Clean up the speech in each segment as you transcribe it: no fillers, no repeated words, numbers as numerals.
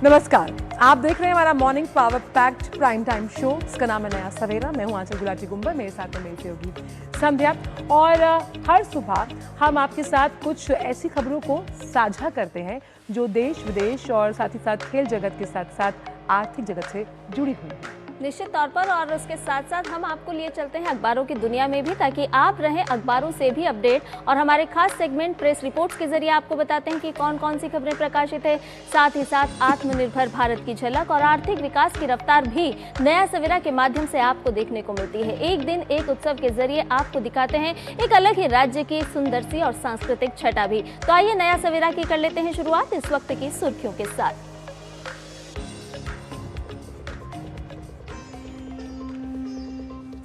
नमस्कार, आप देख रहे हैं हमारा morning power packed prime time show. इसका नाम है नया सवेरा। मैं हूं आंचल गुलाटी गुंबर, मेरे साथ में मेरी सहयोगी संध्या। और हर सुबह हम आपके साथ कुछ ऐसी खबरों को साझा करते हैं जो देश विदेश और साथ ही साथ खेल जगत के साथ साथ आर्थिक जगत से जुड़ी हुई है। निश्चित तौर पर, और उसके साथ साथ हम आपको लिए चलते हैं अखबारों की दुनिया में भी, ताकि आप रहें अखबारों से भी अपडेट। और हमारे खास सेगमेंट प्रेस रिपोर्ट्स के जरिए आपको बताते हैं कि कौन कौन सी खबरें प्रकाशित है। साथ ही साथ आत्मनिर्भर भारत की झलक और आर्थिक विकास की रफ्तार भी नया सवेरा के माध्यम से आपको देखने को मिलती है। एक दिन एक उत्सव के जरिए आपको दिखाते हैं एक अलग ही राज्य की सुंदर सी और सांस्कृतिक छटा भी। तो आइए नया सवेरा की कर लेते हैं शुरुआत इस वक्त की सुर्खियों के साथ।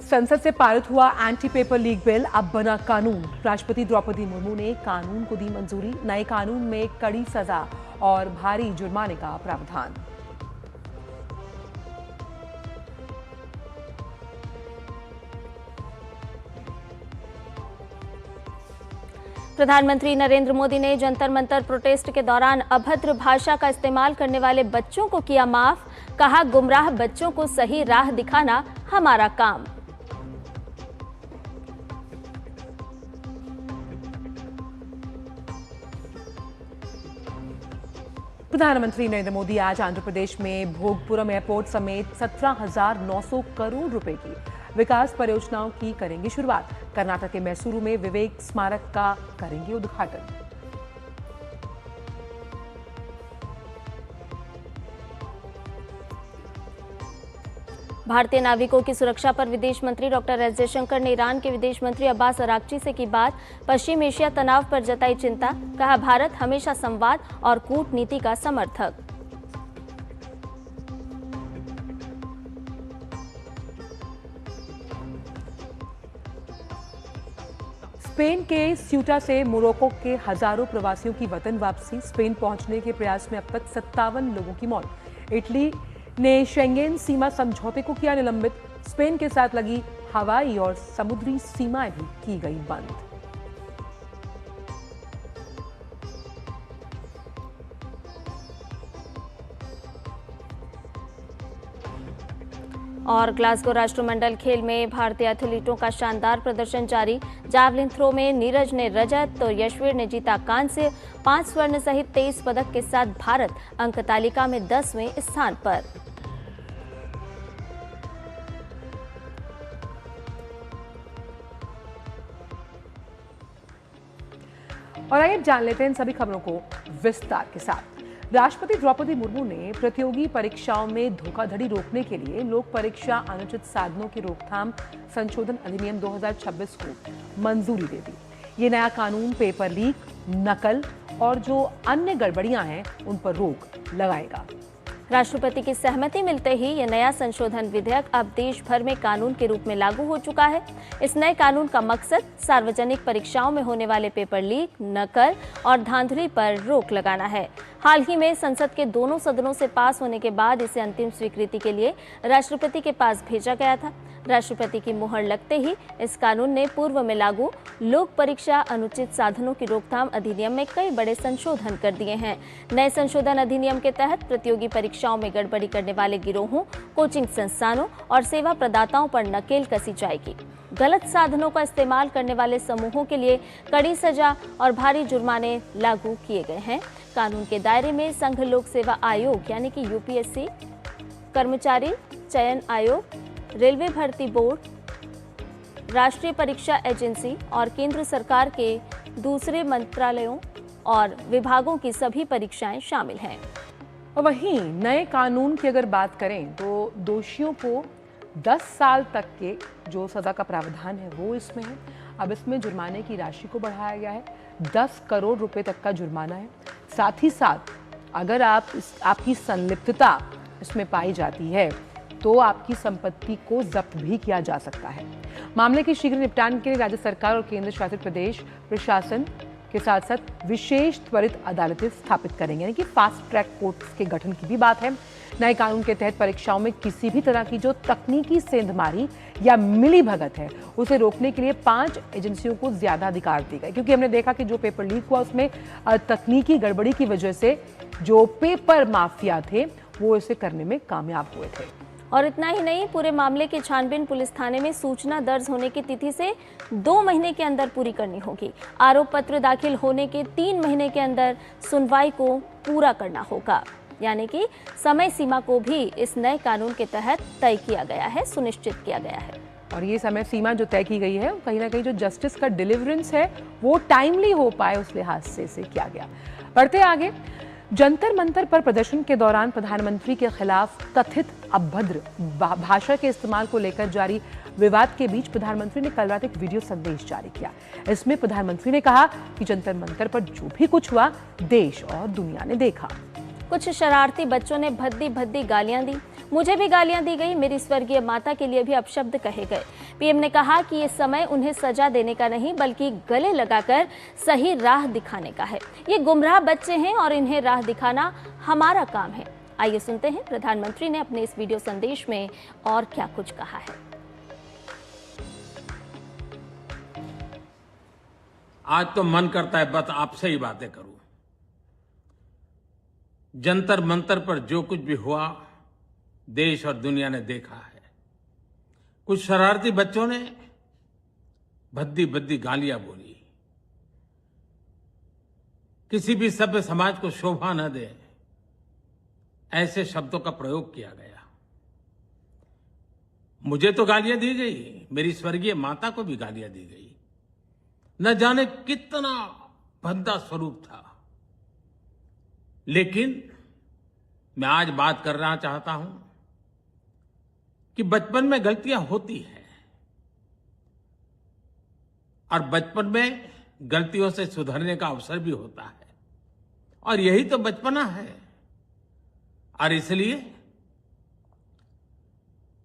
संसद से पारित हुआ एंटी पेपर लीक बिल अब बना कानून। राष्ट्रपति द्रौपदी मुर्मू ने कानून को दी मंजूरी। नए कानून में कड़ी सजा और भारी जुर्माने का प्रावधान। प्रधानमंत्री नरेंद्र मोदी ने जंतर मंतर प्रोटेस्ट के दौरान अभद्र भाषा का इस्तेमाल करने वाले बच्चों को किया माफ। कहा, गुमराह बच्चों को सही राह दिखाना हमारा काम। प्रधानमंत्री नरेंद्र मोदी आज आंध्र प्रदेश में भोगपुरम एयरपोर्ट समेत 17,900 करोड़ रुपए की विकास परियोजनाओं की करेंगे शुरुआत। कर्नाटक के मैसूरू में विवेक स्मारक का करेंगे उद्घाटन। भारतीय नाविकों की सुरक्षा पर विदेश मंत्री डॉक्टर एस जयशंकर ने ईरान के विदेश मंत्री अब्बास अराक्ची से की बात। पश्चिम एशिया तनाव पर जताई चिंता। कहा, भारत हमेशा संवाद और कूटनीति का समर्थक। स्पेन के स्यूटा से मोरक्को के हजारों प्रवासियों की वतन वापसी। स्पेन पहुंचने के प्रयास में अब तक 57 लोगों की मौत। इटली ने शेंगेन सीमा समझौते को किया निलंबित। स्पेन के साथ लगी हवाई और समुद्री सीमाएं भी की गई बंद। और ग्लासगो राष्ट्रमंडल खेल में भारतीय एथलीटों का शानदार प्रदर्शन जारी। जावलिन थ्रो में नीरज ने रजत तो यशवीर ने जीता कांस्य। 5 स्वर्ण सहित 23 पदक के साथ भारत अंक तालिका में 10वें स्थान पर। और आइए जान लेते हैं इन सभी खबरों को विस्तार के साथ। राष्ट्रपति द्रौपदी मुर्मू ने प्रतियोगी परीक्षाओं में धोखाधड़ी रोकने के लिए लोक परीक्षा अनुचित साधनों की रोकथाम संशोधन अधिनियम 2026 को मंजूरी दे दी। ये नया कानून पेपर लीक, नकल और जो अन्य गड़बड़ियां हैं उन पर रोक लगाएगा। राष्ट्रपति की सहमति मिलते ही यह नया संशोधन विधेयक अब देश भर में कानून के रूप में लागू हो चुका है। इस नए कानून का मकसद सार्वजनिक परीक्षाओं में होने वाले पेपर लीक, नकल और धांधली पर रोक लगाना है। हाल ही में संसद के दोनों सदनों से पास होने के बाद इसे अंतिम स्वीकृति के लिए राष्ट्रपति के पास भेजा गया था। राष्ट्रपति की मुहर लगते ही इस कानून ने पूर्व में लागू लोक परीक्षा अनुचित साधनों की रोकथाम अधिनियम में कई बड़े संशोधन कर दिए हैं। नए संशोधन अधिनियम के तहत प्रतियोगी परीक्षाओं में गड़बड़ी करने वाले गिरोहों, कोचिंग संस्थानों और सेवा प्रदाताओं पर नकेल कसी जाएगी। गलत साधनों का इस्तेमाल करने वाले समूहों के लिए कड़ी सजा और भारी जुर्माने लागू किए गए हैं। कानून के दायरे में संघ लोक सेवा आयोग यानी कि यूपीएससी, कर्मचारी चयन आयोग, रेलवे भर्ती बोर्ड, राष्ट्रीय परीक्षा एजेंसी और केंद्र सरकार के दूसरे मंत्रालयों और विभागों की सभी परीक्षाएं शामिल हैं। और वहीं नए कानून की अगर बात करें तो दोषियों को 10 साल तक के जो सजा का प्रावधान है वो इसमें है। अब इसमें जुर्माने की राशि को बढ़ाया गया है। 10 करोड़ रुपए तक का जुर्माना है। साथ ही साथ अगर आपकी संलिप्तता इसमें पाई जाती है तो आपकी संपत्ति को जब्त भी किया जा सकता है। मामले के शीघ्र निपटान के लिए राज्य सरकार और केंद्र शासित प्रदेश प्रशासन के साथ साथ विशेष त्वरित अदालतें स्थापित करेंगे, यानी कि फास्ट ट्रैक कोर्ट्स के गठन की भी बात है। नए कानून के तहत परीक्षाओं में किसी भी तरह की जो तकनीकी सेंधमारी या मिली भगत है उसे रोकने के लिए 5 एजेंसियों को ज्यादा अधिकार दिए गए, क्योंकि हमने देखा कि जो पेपर लीक हुआ उसमें तकनीकी गड़बड़ी की वजह से जो पेपर माफिया थे वो इसे करने में कामयाब हुए थे। और इतना ही नहीं, पूरे मामले की छानबीन पुलिस थाने में सूचना दर्ज होने की तिथि से 2 महीने के अंदर पूरी करनी होगी। आरोप पत्र दाखिल होने के 3 महीने के अंदर सुनवाई को पूरा करना होगा, यानी कि समय सीमा को भी इस नए कानून के तहत तय किया गया है, सुनिश्चित किया गया है। और ये समय सीमा जो तय की गई है कहीं ना कहीं जो जस्टिस का डिलीवरेंस है वो टाइमली हो पाए उस लिहाज से इसे किया गया। बढ़ते आगे, जंतर मंतर पर प्रदर्शन के दौरान प्रधानमंत्री के खिलाफ कथित अभद्र भाषा के इस्तेमाल को लेकर जारी विवाद के बीच प्रधानमंत्री ने कल रात एक वीडियो संदेश जारी किया। इसमें प्रधानमंत्री ने कहा कि जंतर मंतर पर जो भी कुछ हुआ देश और दुनिया ने देखा। कुछ शरारती बच्चों ने भद्दी भद्दी गालियां दी, मुझे भी गालियां दी गई, मेरी स्वर्गीय माता के लिए भी अपशब्द कहे गए। पीएम ने कहा कि ये समय उन्हें सजा देने का नहीं बल्कि गले लगाकर सही राह दिखाने का है। ये गुमराह बच्चे हैं और इन्हें राह दिखाना हमारा काम है। आइए सुनते हैं प्रधानमंत्री ने अपने इस वीडियो संदेश में और क्या कुछ कहा है। आज तो मन करता है बस आपसे ही बातें करूं। जंतर मंतर पर जो कुछ भी हुआ देश और दुनिया ने देखा है। कुछ शरारती बच्चों ने भद्दी भद्दी गालियां बोली, किसी भी सभ्य समाज को शोभा न दे ऐसे शब्दों का प्रयोग किया गया। मुझे तो गालियां दी गई, मेरी स्वर्गीय माता को भी गालियां दी गई। न जाने कितना भद्दा स्वरूप था। लेकिन मैं आज बात करना चाहता हूं कि बचपन में गलतियां होती हैं और बचपन में गलतियों से सुधरने का अवसर भी होता है और यही तो बचपना है। और इसलिए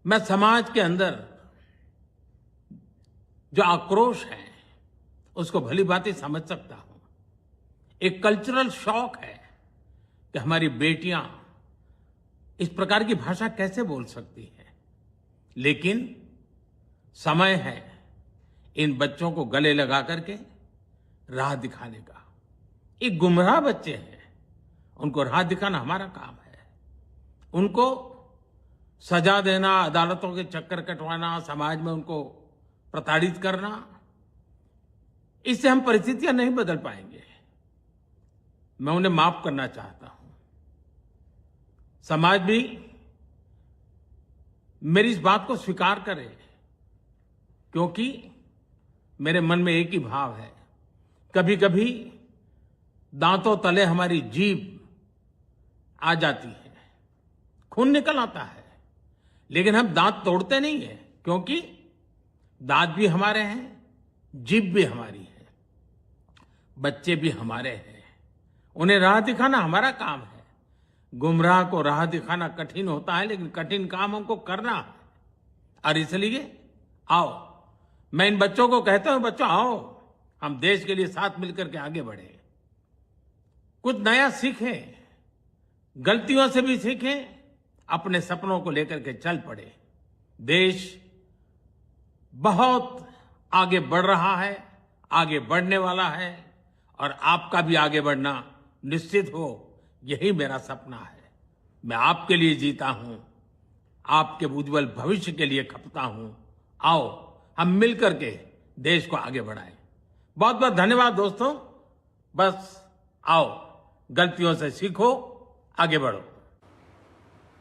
मैं समाज के अंदर जो आक्रोश है उसको भली भांति समझ सकता हूं। एक कल्चरल शॉक है कि हमारी बेटियां इस प्रकार की भाषा कैसे बोल सकती हैं। लेकिन समय है इन बच्चों को गले लगा करके राह दिखाने का। ये गुमराह बच्चे हैं, उनको राह दिखाना हमारा काम है। उनको सजा देना, अदालतों के चक्कर कटवाना, समाज में उनको प्रताड़ित करना, इससे हम परिस्थितियां नहीं बदल पाएंगे। मैं उन्हें माफ करना चाहता हूं। समाज भी मेरी इस बात को स्वीकार करे, क्योंकि मेरे मन में एक ही भाव है। कभी कभी दांतों तले हमारी जीभ आ जाती है, खून निकल आता है, लेकिन हम दांत तोड़ते नहीं है, क्योंकि दांत भी हमारे हैं, जीभ भी हमारी है, बच्चे भी हमारे हैं। उन्हें राह दिखाना हमारा काम है। गुमराह को राह दिखाना कठिन होता है, लेकिन कठिन काम हमको करना है। और इसलिए आओ, मैं इन बच्चों को कहता हूं, बच्चों आओ, हम देश के लिए साथ मिलकर के आगे बढ़े, कुछ नया सीखें, गलतियों से भी सीखें, अपने सपनों को लेकर के चल पड़े। देश बहुत आगे बढ़ रहा है, आगे बढ़ने वाला है, और आपका भी आगे बढ़ना निश्चित हो, यही मेरा सपना है। मैं आपके लिए जीता हूं, आपके उज्जवल भविष्य के लिए खपता हूं। आओ हम मिलकर के देश को आगे बढ़ाएं। बहुत बहुत धन्यवाद दोस्तों। बस आओ, गलतियों से सीखो, आगे बढ़ो।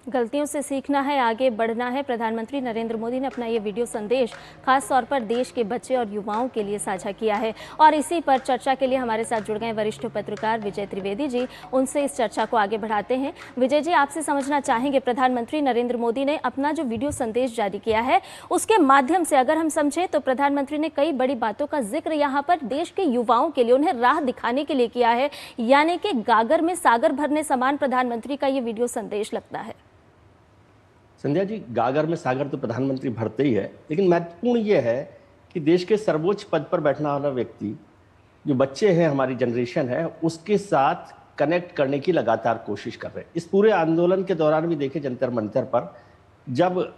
गलतियों से सीखना है, आगे बढ़ना है। प्रधानमंत्री नरेंद्र मोदी ने अपना ये वीडियो संदेश खास तौर पर देश के बच्चे और युवाओं के लिए साझा किया है। और इसी पर चर्चा के लिए हमारे साथ जुड़ गए वरिष्ठ पत्रकार विजय त्रिवेदी जी। उनसे इस चर्चा को आगे बढ़ाते हैं। विजय जी, आपसे समझना चाहेंगे, प्रधानमंत्री नरेंद्र मोदी ने अपना जो वीडियो संदेश जारी किया है उसके माध्यम से अगर हम समझें तो प्रधानमंत्री ने कई बड़ी बातों का जिक्र यहाँ पर देश के युवाओं के लिए, उन्हें राह दिखाने के लिए किया है। यानी कि गागर में सागर भरने समान प्रधानमंत्री का ये वीडियो संदेश लगता है। संध्या जी, गागर में सागर तो प्रधानमंत्री भरते ही है, लेकिन महत्वपूर्ण यह है कि देश के सर्वोच्च पद पर बैठने वाला व्यक्ति जो बच्चे हैं, हमारी जनरेशन है, उसके साथ कनेक्ट करने की लगातार कोशिश कर रहे हैं। इस पूरे आंदोलन के दौरान भी देखे जंतर मंतर पर, जब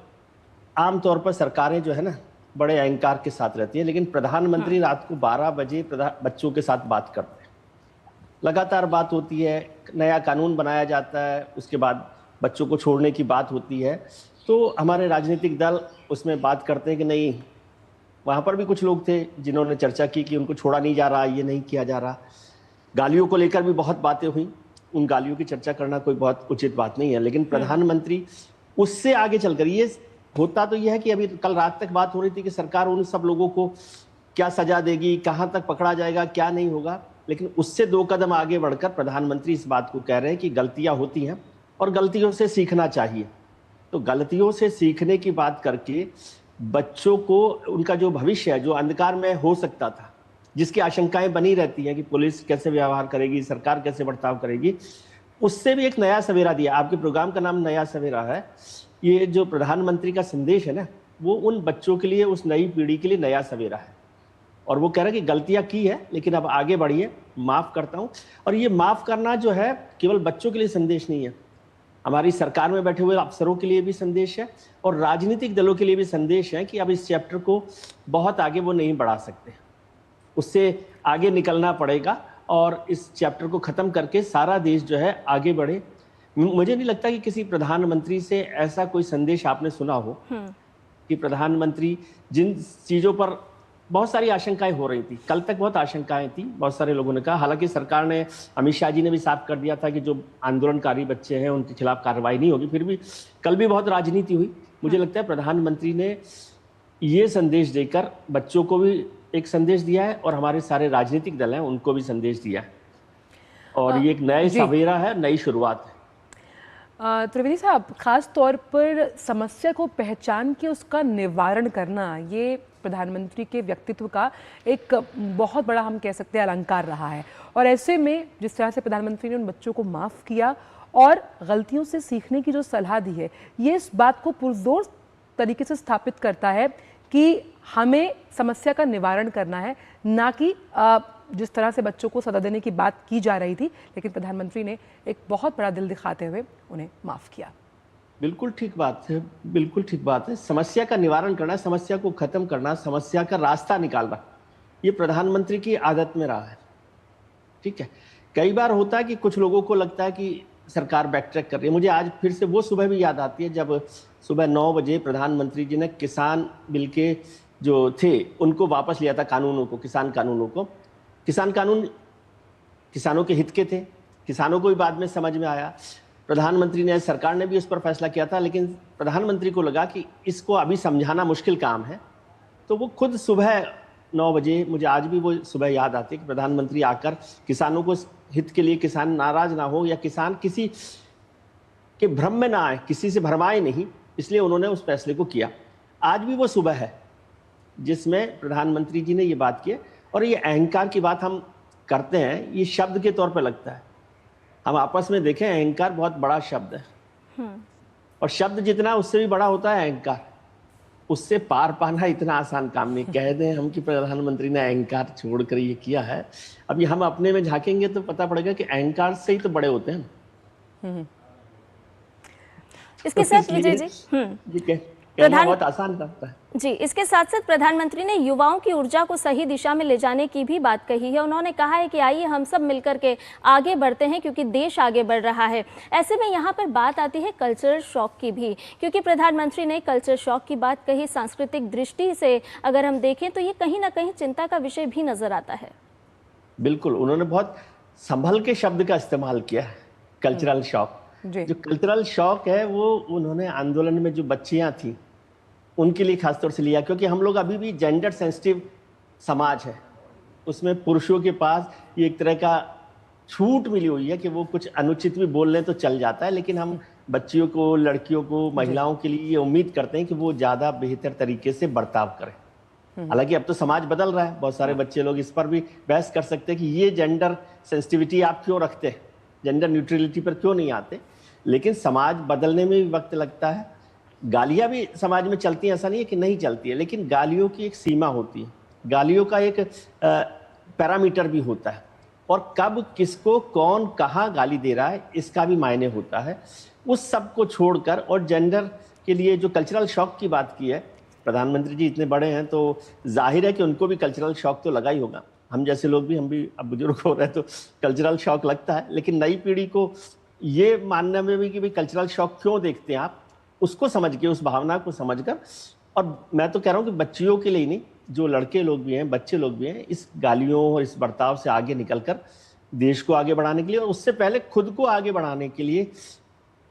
आमतौर पर सरकारें जो है ना बड़े अहंकार के साथ रहती है, लेकिन प्रधानमंत्री रात को 12 बजे बच्चों के साथ बात करते हैं। लगातार बात होती है, नया कानून बनाया जाता है, उसके बाद बच्चों को छोड़ने की बात होती है। तो हमारे राजनीतिक दल उसमें बात करते हैं कि नहीं, वहाँ पर भी कुछ लोग थे जिन्होंने चर्चा की कि उनको छोड़ा नहीं जा रहा, ये नहीं किया जा रहा। गालियों को लेकर भी बहुत बातें हुई, उन गालियों की चर्चा करना कोई बहुत उचित बात नहीं है, लेकिन प्रधानमंत्री उससे आगे चलकर, ये होता तो यह है कि अभी कल रात तक बात हो रही थी कि सरकार उन सब लोगों को क्या सजा देगी, कहाँ तक पकड़ा जाएगा, क्या नहीं होगा, लेकिन उससे 2 कदम आगे बढ़कर प्रधानमंत्री इस बात को कह रहे हैं कि गलतियां होती हैं और गलतियों से सीखना चाहिए। तो गलतियों से सीखने की बात करके बच्चों को, उनका जो भविष्य है, जो अंधकार में हो सकता था, जिसकी आशंकाएं बनी रहती हैं कि पुलिस कैसे व्यवहार करेगी, सरकार कैसे बर्ताव करेगी, उससे भी एक नया सवेरा दिया। आपके प्रोग्राम का नाम नया सवेरा है। ये जो प्रधानमंत्री का संदेश है ना, वो उन बच्चों के लिए, उस नई पीढ़ी के लिए नया सवेरा है। और वो कह रहे हैं कि गलतियां की है लेकिन अब आगे बढ़िए, माफ करता हूं। और ये माफ करना जो है केवल बच्चों के लिए संदेश नहीं है, हमारी सरकार में बैठे हुए अफसरों के लिए भी संदेश है और राजनीतिक दलों के लिए भी संदेश है कि अब इस चैप्टर को बहुत आगे वो नहीं बढ़ा सकते, उससे आगे निकलना पड़ेगा और इस चैप्टर को खत्म करके सारा देश जो है आगे बढ़े। मुझे नहीं लगता कि किसी प्रधानमंत्री से ऐसा कोई संदेश आपने सुना हो कि प्रधानमंत्री जिन चीजों पर बहुत सारी आशंकाएं हो रही थी, कल तक बहुत आशंकाएं थी, बहुत सारे लोगों ने कहा, हालांकि सरकार ने, अमित शाह जी ने भी साफ कर दिया था कि जो आंदोलनकारी बच्चे हैं उनके खिलाफ कार्रवाई नहीं होगी, फिर भी कल भी बहुत राजनीति हुई। मुझे लगता है प्रधानमंत्री ने ये संदेश देकर बच्चों को भी एक संदेश दिया है और हमारे सारे राजनीतिक दल हैं उनको भी संदेश दिया है, और ये एक नया सवेरा है, नई शुरुआत है। त्रिवेदी साहब, खास तौर पर समस्या को पहचान के उसका निवारण करना, ये प्रधानमंत्री के व्यक्तित्व का एक बहुत बड़ा, हम कह सकते हैं, अलंकार रहा है। और ऐसे में जिस तरह से प्रधानमंत्री ने उन बच्चों को माफ़ किया और गलतियों से सीखने की जो सलाह दी है, ये इस बात को पुरजोर तरीके से स्थापित करता है कि हमें समस्या का निवारण करना है, ना कि जिस तरह से बच्चों को सजा देने की बात की जा रही थी, लेकिन प्रधानमंत्री ने एक बहुत बड़ा दिल दिखाते हुए उन्हें माफ़ किया। बिल्कुल ठीक बात है, बिल्कुल ठीक बात है। समस्या का निवारण करना, समस्या को खत्म करना, समस्या का रास्ता निकालना, ये प्रधानमंत्री की आदत में रहा है। ठीक है, कई बार होता है कि कुछ लोगों को लगता है कि सरकार बैक ट्रैक कर रही है। मुझे आज फिर से वो सुबह भी याद आती है जब सुबह 9 बजे प्रधानमंत्री जी ने किसान बिल के जो थे उनको वापस लिया था, कानूनों को, किसान कानूनों को। किसान कानून किसानों के हित के थे, किसानों को भी बाद में समझ में आया, प्रधानमंत्री ने, सरकार ने भी उस पर फैसला किया था, लेकिन प्रधानमंत्री को लगा कि इसको अभी समझाना मुश्किल काम है, तो वो खुद सुबह 9 बजे, मुझे आज भी वो सुबह याद आती है कि प्रधानमंत्री आकर किसानों को हित के लिए, किसान नाराज ना हो या किसान किसी के भ्रम में ना आए, किसी से भरमाए नहीं, इसलिए उन्होंने उस फैसले को किया। आज भी वो सुबह है जिसमें प्रधानमंत्री जी ने ये बात की। और ये अहंकार की बात हम करते हैं, ये शब्द के तौर पर लगता है, हम आपस में देखें, अहंकार बहुत बड़ा शब्द है और शब्द जितना उससे भी बड़ा होता है अहंकार, उससे पार पाना इतना आसान काम नहीं। कह दें हम कि प्रधानमंत्री ने अहंकार छोड़कर ये किया है, अभी हम अपने में झांकेंगे तो पता पड़ेगा कि अहंकार से ही तो बड़े होते हैं। इसके साथ विजय जी, बहुत आसान लगता है जी, इसके साथ साथ प्रधानमंत्री ने युवाओं की ऊर्जा को सही दिशा में ले जाने की भी बात कही है। उन्होंने कहा है कि आइए हम सब मिलकर के आगे बढ़ते हैं क्योंकि देश आगे बढ़ रहा है। ऐसे में यहाँ पर बात आती है कल्चरल शॉक की भी, क्योंकि प्रधानमंत्री ने कल्चरल शॉक की बात कही। सांस्कृतिक दृष्टि से अगर हम देखें तो ये कहीं ना कहीं चिंता का विषय भी नजर आता है। बिल्कुल, उन्होंने बहुत संभल के शब्द का इस्तेमाल किया है, कल्चरल शॉक। जो कल्चरल शॉक है वो उन्होंने आंदोलन में जो बच्चियां थी उनके लिए खासतौर से लिया, क्योंकि हम लोग अभी भी जेंडर सेंसिटिव समाज है, उसमें पुरुषों के पास ये एक तरह का छूट मिली हुई है कि वो कुछ अनुचित भी बोल लें तो चल जाता है, लेकिन हम बच्चियों को, लड़कियों को, महिलाओं के लिए ये उम्मीद करते हैं कि वो ज़्यादा बेहतर तरीके से बर्ताव करें। हालांकि अब तो समाज बदल रहा है, बहुत सारे बच्चे लोग इस पर भी बहस कर सकते हैं कि ये जेंडर सेंसिटिविटी आप क्यों रखते हैं, जेंडर न्यूट्रलिटी पर क्यों नहीं आते, लेकिन समाज बदलने में भी वक्त लगता है। गालियां भी समाज में चलती हैं, ऐसा नहीं है कि नहीं चलती है, लेकिन गालियों की एक सीमा होती है, गालियों का एक पैरामीटर भी होता है, और कब किसको कौन कहाँ गाली दे रहा है इसका भी मायने होता है। उस सब को छोड़कर, और जेंडर के लिए जो कल्चरल शॉक की बात की है, प्रधानमंत्री जी इतने बड़े हैं तो जाहिर है कि उनको भी कल्चरल शॉक तो लगा ही होगा। हम जैसे लोग भी, हम भी अब बुजुर्ग हो रहे हैं तो कल्चरल शॉक लगता है, लेकिन नई पीढ़ी को ये मानने में भी कि भाई कल्चरल शॉक क्यों देखते हैं आप, उसको समझ के, उस भावना को समझकर। और मैं तो कह रहा हूँ कि बच्चियों के लिए नहीं, जो लड़के लोग भी हैं, बच्चे लोग भी हैं, इस गालियों और इस बर्ताव से आगे निकलकर देश को आगे बढ़ाने के लिए, और उससे पहले खुद को आगे बढ़ाने के लिए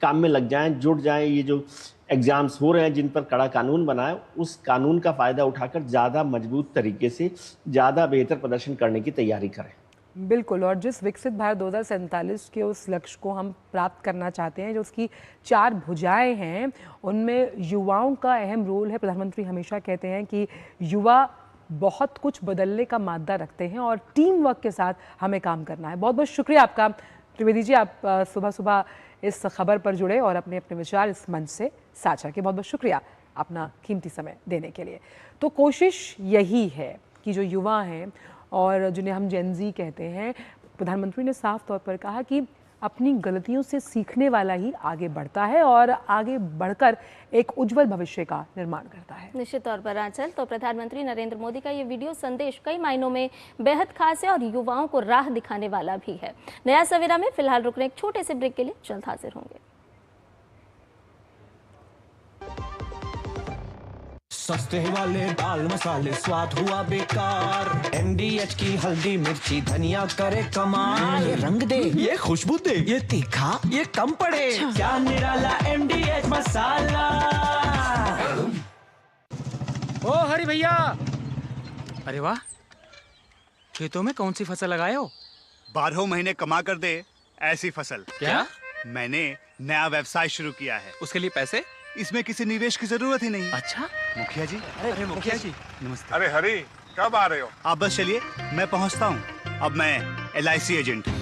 काम में लग जाएं, जुट जाएं। ये जो एग्जाम्स हो रहे हैं जिन पर कड़ा कानून बना है, उस कानून का फायदा उठाकर ज़्यादा मजबूत तरीके से ज़्यादा बेहतर प्रदर्शन करने की तैयारी करें। बिल्कुल, और जिस विकसित भारत 2047 के उस लक्ष्य को हम प्राप्त करना चाहते हैं, जो उसकी 4 भुजाएं हैं, उनमें युवाओं का अहम रोल है। प्रधानमंत्री हमेशा कहते हैं कि युवा बहुत कुछ बदलने का मादा रखते हैं और टीम वर्क के साथ हमें काम करना है। बहुत बहुत शुक्रिया आपका त्रिवेदी जी, आप सुबह सुबह इस खबर पर जुड़े और अपने अपने विचार इस मंच से साझा किए। बहुत बहुत शुक्रिया अपना कीमती समय देने के लिए। तो कोशिश यही है कि जो युवा हैं और जिन्हें हम जेन ज़ी कहते हैं, प्रधानमंत्री ने साफ तौर पर कहा कि अपनी गलतियों से सीखने वाला ही आगे बढ़ता है और आगे बढ़कर एक उज्जवल भविष्य का निर्माण करता है। निश्चित तौर पर आंचल, तो प्रधानमंत्री नरेंद्र मोदी का ये वीडियो संदेश कई मायनों में बेहद खास है और युवाओं को राह दिखाने वाला भी है। नया सवेरा में फिलहाल रुकने एक छोटे से ब्रेक के लिए जल्द हाजिर होंगे। सस्ते वाले दाल मसाले स्वाद हुआ बेकार, MDH की हल्दी मिर्ची धनिया करे कमाल, ये रंग दे, ये खुशबू दे, ये तीखा, ये कम पड़े, क्या निराला MDH मसाला। ओ हरी भैया, अरे वाह, खेतों में कौन सी फसल लगाए हो? 12 महीने कमा कर दे ऐसी फसल। क्या? मैंने नया व्यवसाय शुरू किया है। उसके लिए पैसे? इसमें किसी निवेश की जरूरत ही नहीं। अच्छा, मुखिया जी। अरे मुखिया जी, नमस्ते। अरे हरी, कब आ रहे हो? आप बस चलिए, मैं पहुंचता हूं। अब मैं LIC एजेंट हूं।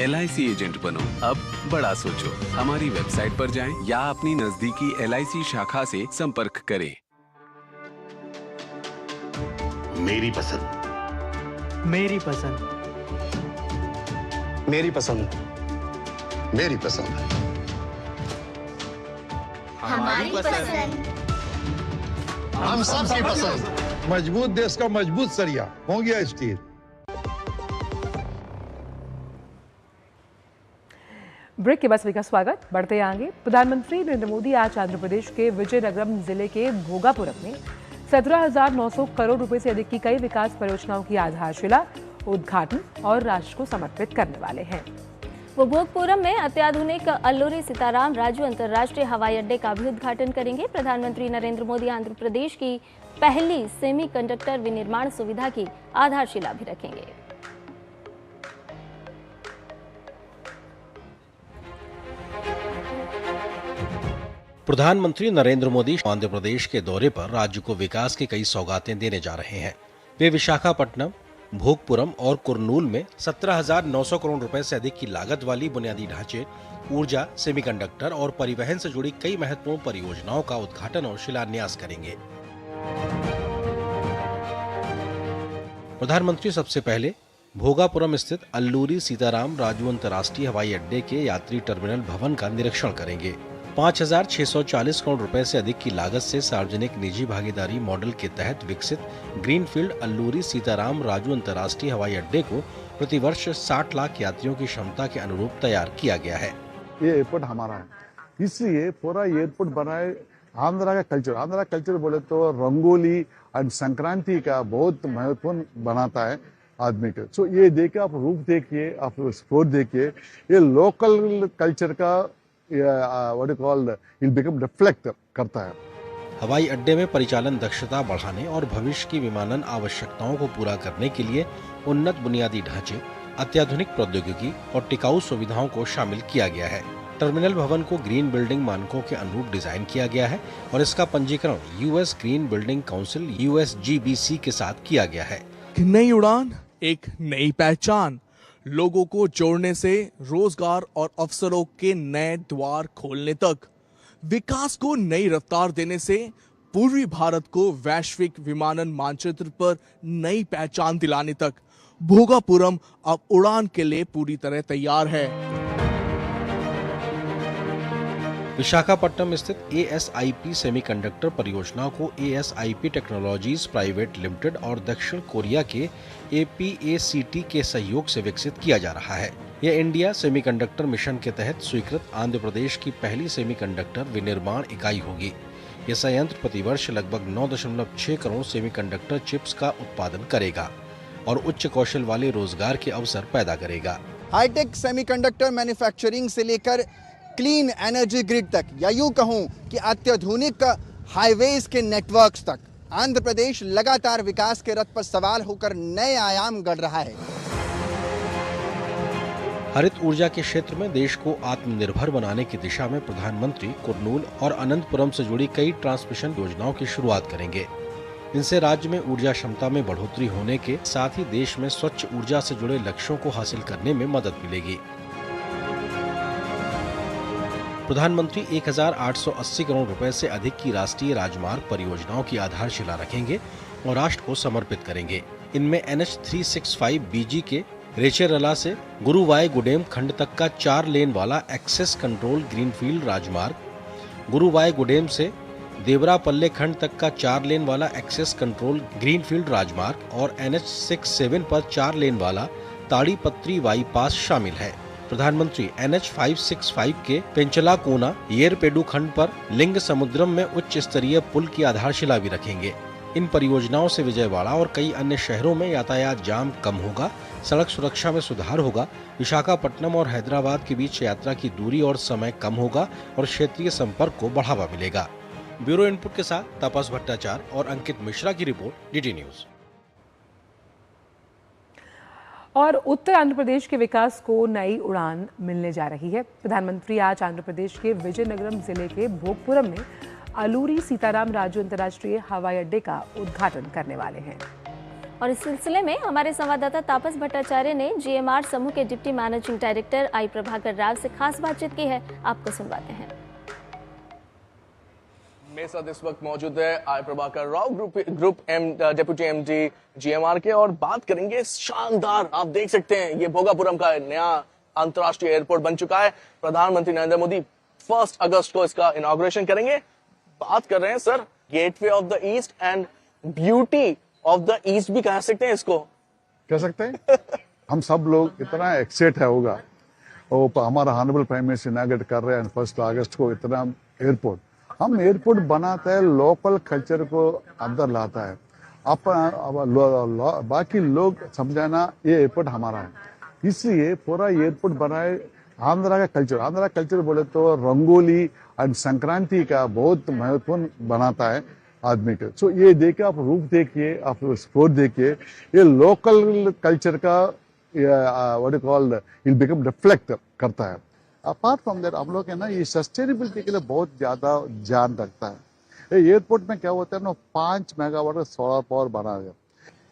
LIC एजेंट बनो, अब बड़ा सोचो। हमारी वेबसाइट पर जाएं या अपनी नजदीकी LIC शाखा से संपर्क करें। मेरी पसंद, मेरी पसंद, मेरी पसंद, मेरी पसंद, हमारी पसंद, हम सबकी पसंद। मजबूत देश का मजबूत सरिया हो गया स्टील। ब्रेक के बाद सभी का स्वागत। बढ़ते आगे, प्रधानमंत्री नरेंद्र मोदी आज आंध्र प्रदेश के विजयनगरम जिले के भोगापुरम में 17,900 करोड़ रुपए से अधिक की कई विकास परियोजनाओं की आधारशिला, उद्घाटन और राष्ट्र को समर्पित करने वाले हैं। वो भोगपुरम में अत्याधुनिक अल्लूरी सीताराम राजू अंतर्राष्ट्रीय हवाई अड्डे का भी उद्घाटन करेंगे। प्रधानमंत्री नरेंद्र मोदी आंध्र प्रदेश की पहली सेमीकंडक्टर विनिर्माण सुविधा की आधारशिला भी रखेंगे। प्रधानमंत्री नरेंद्र मोदी आंध्र प्रदेश के दौरे पर राज्य को विकास की कई सौगातें देने जा रहे हैं। वे विशाखापट्टनम, भोगपुरम और कुरनूल में 17,900 करोड़ रुपए से अधिक की लागत वाली बुनियादी ढांचे, ऊर्जा, सेमीकंडक्टर और परिवहन से जुड़ी कई महत्वपूर्ण परियोजनाओं का उद्घाटन और शिलान्यास करेंगे। प्रधानमंत्री सबसे पहले भोगापुरम स्थित अल्लूरी सीताराम राजू अंतर्राष्ट्रीय हवाई अड्डे के यात्री टर्मिनल भवन का निरीक्षण करेंगे। 5,640 करोड़ रुपए से अधिक की लागत से सार्वजनिक निजी भागीदारी मॉडल के तहत विकसित ग्रीनफील्ड अल्लूरी सीताराम राजू अंतर्राष्ट्रीय हवाई अड्डे को प्रतिवर्ष 60 लाख यात्रियों की क्षमता के अनुरूप तैयार किया गया है। ये एयरपोर्ट हमारा है, इसलिए पूरा एयरपोर्ट बनाए। आंध्रा का कल्चर बोले तो रंगोली और संक्रांति का बहुत महत्वपूर्ण बनाता है आदमी को। सो ये देखिए, आप रूप देखिए, आप स्पोर्ट देखिए, ये लोकल कल्चर का what you call will become reflect करता है। हवाई अड्डे में परिचालन दक्षता बढ़ाने और भविष्य की विमानन आवश्यकताओं को पूरा करने के लिए उन्नत बुनियादी ढांचे, अत्याधुनिक प्रौद्योगिकी और टिकाऊ सुविधाओं को शामिल किया गया है। टर्मिनल भवन को ग्रीन बिल्डिंग मानकों के अनुरूप डिजाइन किया गया है और इसका पंजीकरण US green building council USGBC के साथ किया गया है। नई उड़ान, एक नई पहचान, लोगों को जोड़ने से रोजगार और अवसरों के नए द्वार खोलने तक, विकास को नई रफ्तार देने से पूर्वी भारत को वैश्विक विमानन मानचित्र पर नई पहचान दिलाने तक भोगापुरम अब उड़ान के लिए पूरी तरह तैयार है। विशाखापट्टनम स्थित ASIP सेमीकंडक्टर परियोजना को ASIP टेक्नोलॉजीज प्राइवेट लिमिटेड और दक्षिण कोरिया के APACT के सहयोग से विकसित किया जा रहा है। यह इंडिया सेमीकंडक्टर मिशन के तहत स्वीकृत आंध्र प्रदेश की पहली सेमीकंडक्टर विनिर्माण इकाई होगी। यह संयंत्र प्रतिवर्ष लगभग 9.6 करोड़ सेमीकंडक्टर चिप्स का उत्पादन करेगा और उच्च कौशल वाले रोजगार के अवसर पैदा करेगा। हाईटेक सेमीकंडक्टर मैन्युफैक्चरिंग से लेकर क्लीन एनर्जी ग्रिड तक, या यूं कहूं कि अत्याधुनिक हाईवेज के नेटवर्क्स तक, आंध्र प्रदेश लगातार विकास के रथ पर सवार होकर नए आयाम गढ़ रहा है। हरित ऊर्जा के क्षेत्र में देश को आत्मनिर्भर बनाने की दिशा में प्रधानमंत्री कुरनूल और अनंतपुरम से जुड़ी कई ट्रांसमिशन योजनाओं की शुरुआत करेंगे। इनसे राज्य में ऊर्जा क्षमता में बढ़ोतरी होने के साथ ही देश में स्वच्छ ऊर्जा से जुड़े लक्ष्यों को हासिल करने में मदद मिलेगी। प्रधानमंत्री 1880 करोड़ रुपए से अधिक की राष्ट्रीय राजमार्ग परियोजनाओं की आधारशिला रखेंगे और राष्ट्र को समर्पित करेंगे। इनमें NH365 BG के रेचेरला से गुरुवायूर खंड तक का 4 लेन वाला एक्सेस कंट्रोल ग्रीनफील्ड राजमार्ग, गुरुवायूर से देवरापल्ले खंड तक का 4 लेन वाला एक्सेस कंट्रोल ग्रीनफील्ड राजमार्ग और NH67 पर 4 लेन वाला ताड़ीपत्री बाईपास शामिल है। प्रधानमंत्री NH565 के पेंचलाकोना येरपेडू खंड पर लिंग समुद्रम में उच्च स्तरीय पुल की आधारशिला भी रखेंगे। इन परियोजनाओं से विजयवाड़ा और कई अन्य शहरों में यातायात जाम कम होगा, सड़क सुरक्षा में सुधार होगा, विशाखापट्टनम और हैदराबाद के बीच यात्रा की दूरी और समय कम होगा और क्षेत्रीय संपर्क को बढ़ावा मिलेगा। ब्यूरो इनपुट के साथ तापस भट्टाचार्य और अंकित मिश्रा की रिपोर्ट, DD न्यूज। और उत्तर आंध्र प्रदेश के विकास को नई उड़ान मिलने जा रही है। प्रधानमंत्री आज आंध्र प्रदेश के विजयनगरम जिले के भोगपुरम में अलूरी सीताराम राजू अंतर्राष्ट्रीय हवाई अड्डे का उद्घाटन करने वाले हैं। और इस सिलसिले में हमारे संवाददाता तापस भट्टाचार्य ने GMR समूह के deputy managing director I Prabhakar Rao से खास बातचीत की है। आपको सुनवाते हैं। मेरे साथ इस वक्त मौजूद है I Prabhakar Rao, group deputy MD GMR के, और बात करेंगे शानदार, आप देख सकते हैं ये भोगापुरम का नया अंतर्राष्ट्रीय एयरपोर्ट बन चुका है। प्रधानमंत्री नरेंद्र मोदी 1 अगस्त को इसका इनॉग्रेशन करेंगे। बात कर रहे हैं sir gateway of the east and beauty of the east भी कह सकते हैं इसको, कह सकते हैं। हम सब लोग इतना एक्साइट है होगा, और हमारा ऑनरेबल प्राइम मिनिस्टर इनॉग्रेट कर रहे हैं 1 अगस्त को इतना एयरपोर्ट। हम एयरपोर्ट बनाते हैं, लोकल कल्चर को अंदर लाता है, बाकी लोग समझाना ये एयरपोर्ट हमारा है, इसलिए पूरा एयरपोर्ट बनाए। आंध्रा का कल्चर बोले तो रंगोली और संक्रांति का बहुत महत्वपूर्ण बनाता है आदमी के। सो ये देखिए, आप रूप देखिए, आप स्पोर्ट देखिए, ये लोकल कल्चर का what you call it become reflect करता है। अपार्ट फ्रॉम दैट हम लोग है ना, ये सस्टेनेबिलिटी के लिए बहुत ज्यादा ध्यान रखता है। एयरपोर्ट में क्या होता है ना, 5 मेगावाट का सोलर पावर बना गया।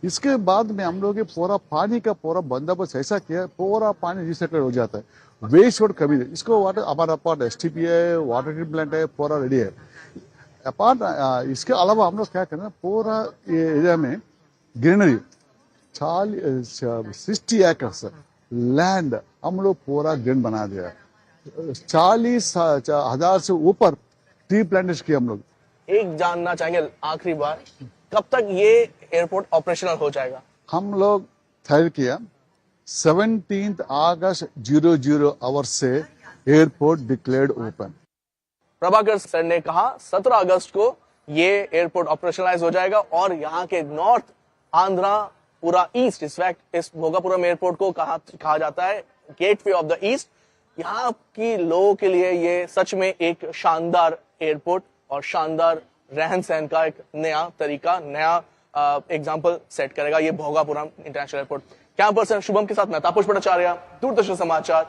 इसके बाद में हम लोग पूरा पानी का पूरा बंदोबस्त ऐसा किया, पूरा पानी रिसाइकल हो जाता है, वेस्ट वाटर कमी है। इसको वाटर हमारा पार्ट STP है, वाटर ट्रीटमेंट प्लांट है, पूरा रेडी है। अपार्ट इसके अलावा हम लोग क्या करना, पूरा एरिया में ग्रीनरी 60 एकर्स लैंड हम लोग पूरा ग्रीन बना दिया। 40,000 से ऊपर ट्री प्लांटेशन किए हम लोग। एक जानना चाहेंगे आखिरी बार, कब तक ये एयरपोर्ट ऑपरेशनल हो जाएगा? हम लोग तय किया 17 अगस्त 00 आवर से airport declared open. Prabhakar sir ने कहा 17 अगस्त को ये एयरपोर्ट ऑपरेशनलाइज हो जाएगा और यहाँ के नॉर्थ आंध्रा पूरा ईस्ट, इस भोगापुरम एयरपोर्ट को कहा जाता है गेटवे ऑफ द ईस्ट। यहाँ की लोगों के लिए ये सच में एक शानदार एयरपोर्ट और शानदार रहन सहन का एक नया तरीका, नया एग्जाम्पल सेट करेगा ये Bhogapuram international airport. Camera person Shubham के साथ मैं तापस भट्टाचार्य, दूरदर्शन समाचार,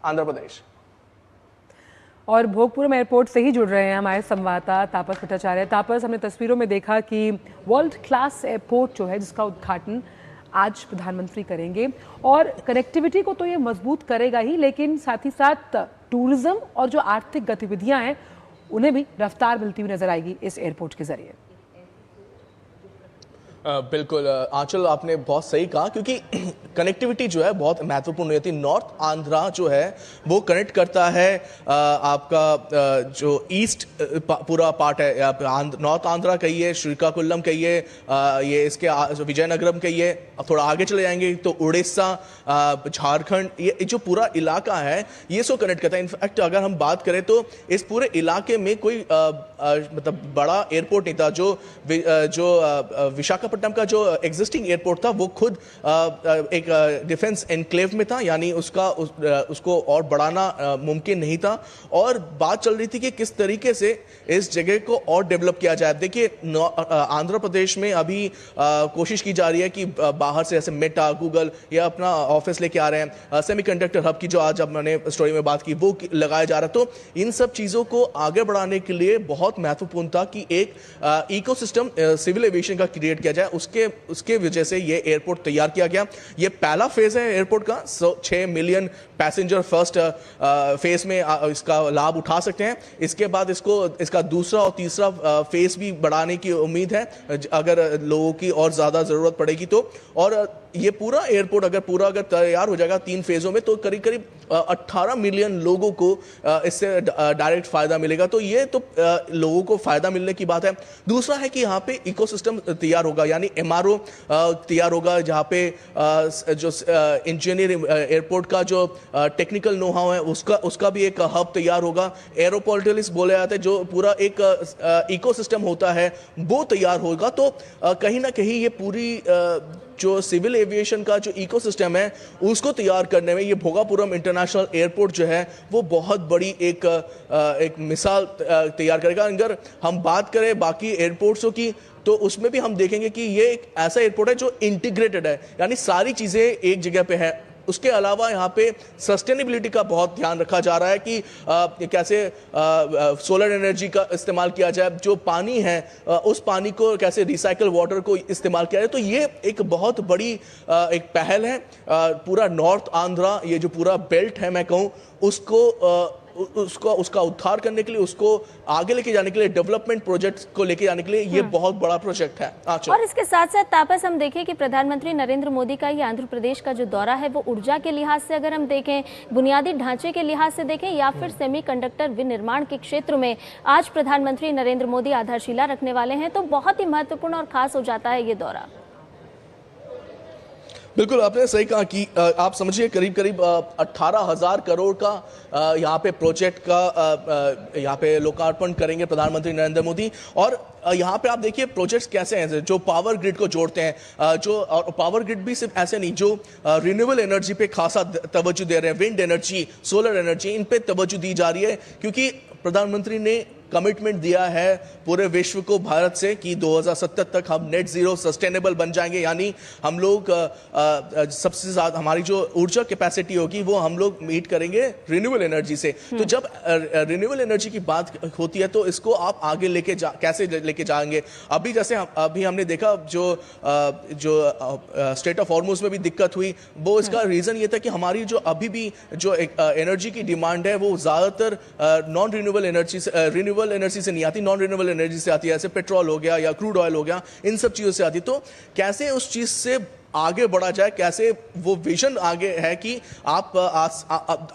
आंध्र प्रदेश। और भोगपुरम एयरपोर्ट से ही जुड़ रहे हैं हमारे संवाददाता तापस भट्टाचार्य। तापस, हमने तस्वीरों में देखा कि वर्ल्ड क्लास एयरपोर्ट जो है जिसका उद्घाटन आज प्रधानमंत्री करेंगे, और कनेक्टिविटी को तो ये मजबूत करेगा ही, लेकिन साथ ही साथ टूरिज्म और जो आर्थिक गतिविधियां हैं उन्हें भी रफ्तार मिलती हुई नजर आएगी इस एयरपोर्ट के जरिए। बिल्कुल आंचल, आपने बहुत सही कहा, क्योंकि कनेक्टिविटी जो है बहुत महत्वपूर्ण होती है। नॉर्थ आंध्रा जो है वो कनेक्ट करता है आपका जो ईस्ट पूरा पार्ट है, नॉर्थ आंध्रा कहिए, श्रीकाकुलम कहिए, ये इसके विजयनगरम कहिए, थोड़ा आगे चले जाएंगे तो उड़ीसा, झारखंड, ये जो पूरा इलाका है ये सो कनेक्ट करता है। इनफैक्ट अगर हम बात करें तो इस पूरे इलाके में कोई मतलब बड़ा एयरपोर्ट नहीं था। जो विशाखापट्टनम का जो एग्जिस्टिंग एयरपोर्ट था वो खुद एक डिफेंस एनक्लेव में था, यानी उसको और बढ़ाना मुमकिन नहीं था। और बात चल रही थी कि किस तरीके से इस जगह को और डेवलप किया जाए। देखिए आंध्र प्रदेश में अभी कोशिश की जा रही है कि बाहर से, जैसे मेटा, गूगल या अपना ऑफिस लेके आ रहे हैं, सेमीकंडक्टर हब की जो आज अब मैंने स्टोरी में बात की वो लगाया जा रहा है। तो इन सब चीजों को आगे बढ़ाने के लिए बहुत महत्वपूर्ण था कि एक इकोसिस्टम सिविल एविएशन का क्रिएट किया जाए। उसके वजह से ये एयरपोर्ट तैयार किया गया। ये पहला फेज है एयरपोर्ट का। 6 मिलियन पैसेंजर फर्स्ट फेज में इसका लाभ उठा सकते हैं। इसके बाद इसका दूसरा और तीसरा फेज भी बढ़ाने की उम्मीद है अगर लोगों की और ज्यादा जरूरत पड़ेगी तो। और ये पूरा एयरपोर्ट अगर तैयार हो जाएगा 3 फेजों में तो करीब 18 मिलियन लोगों को इससे डायरेक्ट फायदा मिलेगा। तो ये तो लोगों को फायदा मिलने की बात है। दूसरा है कि यहाँ पे इकोसिस्टम तैयार होगा, यानी MRO तैयार होगा, जहाँ पे जो इंजीनियरिंग एयरपोर्ट का जो टेक्निकल नो हाउ है उसका भी एक हब तैयार होगा। एरोपोर्टलिस बोले जाते हैं, जो पूरा एक इकोसिस्टम होता है वो तैयार होगा। तो कहीं ना कहीं ये पूरी जो सिविल एविएशन का जो इकोसिस्टम है उसको तैयार करने में ये भोगापुरम इंटरनेशनल एयरपोर्ट जो है वो बहुत बड़ी एक मिसाल तैयार करेगा। अगर हम बात करें बाकी एयरपोर्ट्सों की तो उसमें भी हम देखेंगे कि ये एक ऐसा एयरपोर्ट है जो इंटीग्रेटेड है, यानी सारी चीजें एक जगह पे है। उसके अलावा यहाँ पे सस्टेनेबिलिटी का बहुत ध्यान रखा जा रहा है कि कैसे सोलर एनर्जी का इस्तेमाल किया जाए, जो पानी है उस पानी को कैसे रिसाइकल वाटर को इस्तेमाल किया जाए। तो ये एक बहुत बड़ी एक पहल है। पूरा नॉर्थ आंध्रा, ये जो पूरा बेल्ट है मैं कहूँ उसका उद्धार करने के लिए, उसको आगे लेके जाने के लिए, डेवलपमेंट प्रोजेक्ट्स को लेके जाने के लिए ये बहुत बड़ा प्रोजेक्ट है। और इसके साथ साथ तापस हम देखें कि प्रधानमंत्री नरेंद्र मोदी का ये आंध्र प्रदेश का जो दौरा है वो ऊर्जा के लिहाज से अगर हम देखें, बुनियादी ढांचे के लिहाज से देखें या फिर सेमीकंडक्टर विनिर्माण के क्षेत्र में आज प्रधानमंत्री नरेंद्र मोदी आधारशिला रखने वाले हैं, तो बहुत ही महत्वपूर्ण और खास हो जाता है ये दौरा। बिल्कुल आपने सही कहा कि आप समझिए करीब 18,000 करोड़ का यहाँ पे प्रोजेक्ट का यहाँ पे लोकार्पण करेंगे प्रधानमंत्री नरेंद्र मोदी। और यहाँ पे आप देखिए प्रोजेक्ट्स कैसे हैं जो पावर ग्रिड को जोड़ते हैं, और पावर ग्रिड भी सिर्फ ऐसे नहीं, जो रिन्यूएबल एनर्जी पे खासा तवज्जो दे रहे हैं, विंड एनर्जी, सोलर एनर्जी, इन पे तवज्जो दी जा रही है, क्योंकि प्रधानमंत्री ने कमिटमेंट दिया है पूरे विश्व को, भारत से, कि 2070 तक हम नेट जीरो सस्टेनेबल बन जाएंगे। यानी हम लोग सबसे ज्यादा हमारी जो ऊर्जा कैपेसिटी होगी वो हम लोग मीट करेंगे रिन्यूएबल एनर्जी से। तो जब रिन्यूएबल एनर्जी की बात होती है तो इसको आप आगे कैसे लेके जाएंगे। अभी जैसे अभी हमने देखा जो स्ट्रेट ऑफ हॉर्मुज में भी दिक्कत हुई, वो इसका रीजन ये था कि हमारी जो अभी भी जो एनर्जी की डिमांड है वो ज्यादातर नॉन रिन्यूएबल एनर्जी से नहीं आती, नॉन रिन्यूएबल एनर्जी से आती है, जैसे पेट्रोल हो गया या क्रूड ऑयल हो गया, इन सब चीजों से आती है। तो कैसे उस चीज से आगे बढ़ा जाए, कैसे वो विजन आगे है कि आप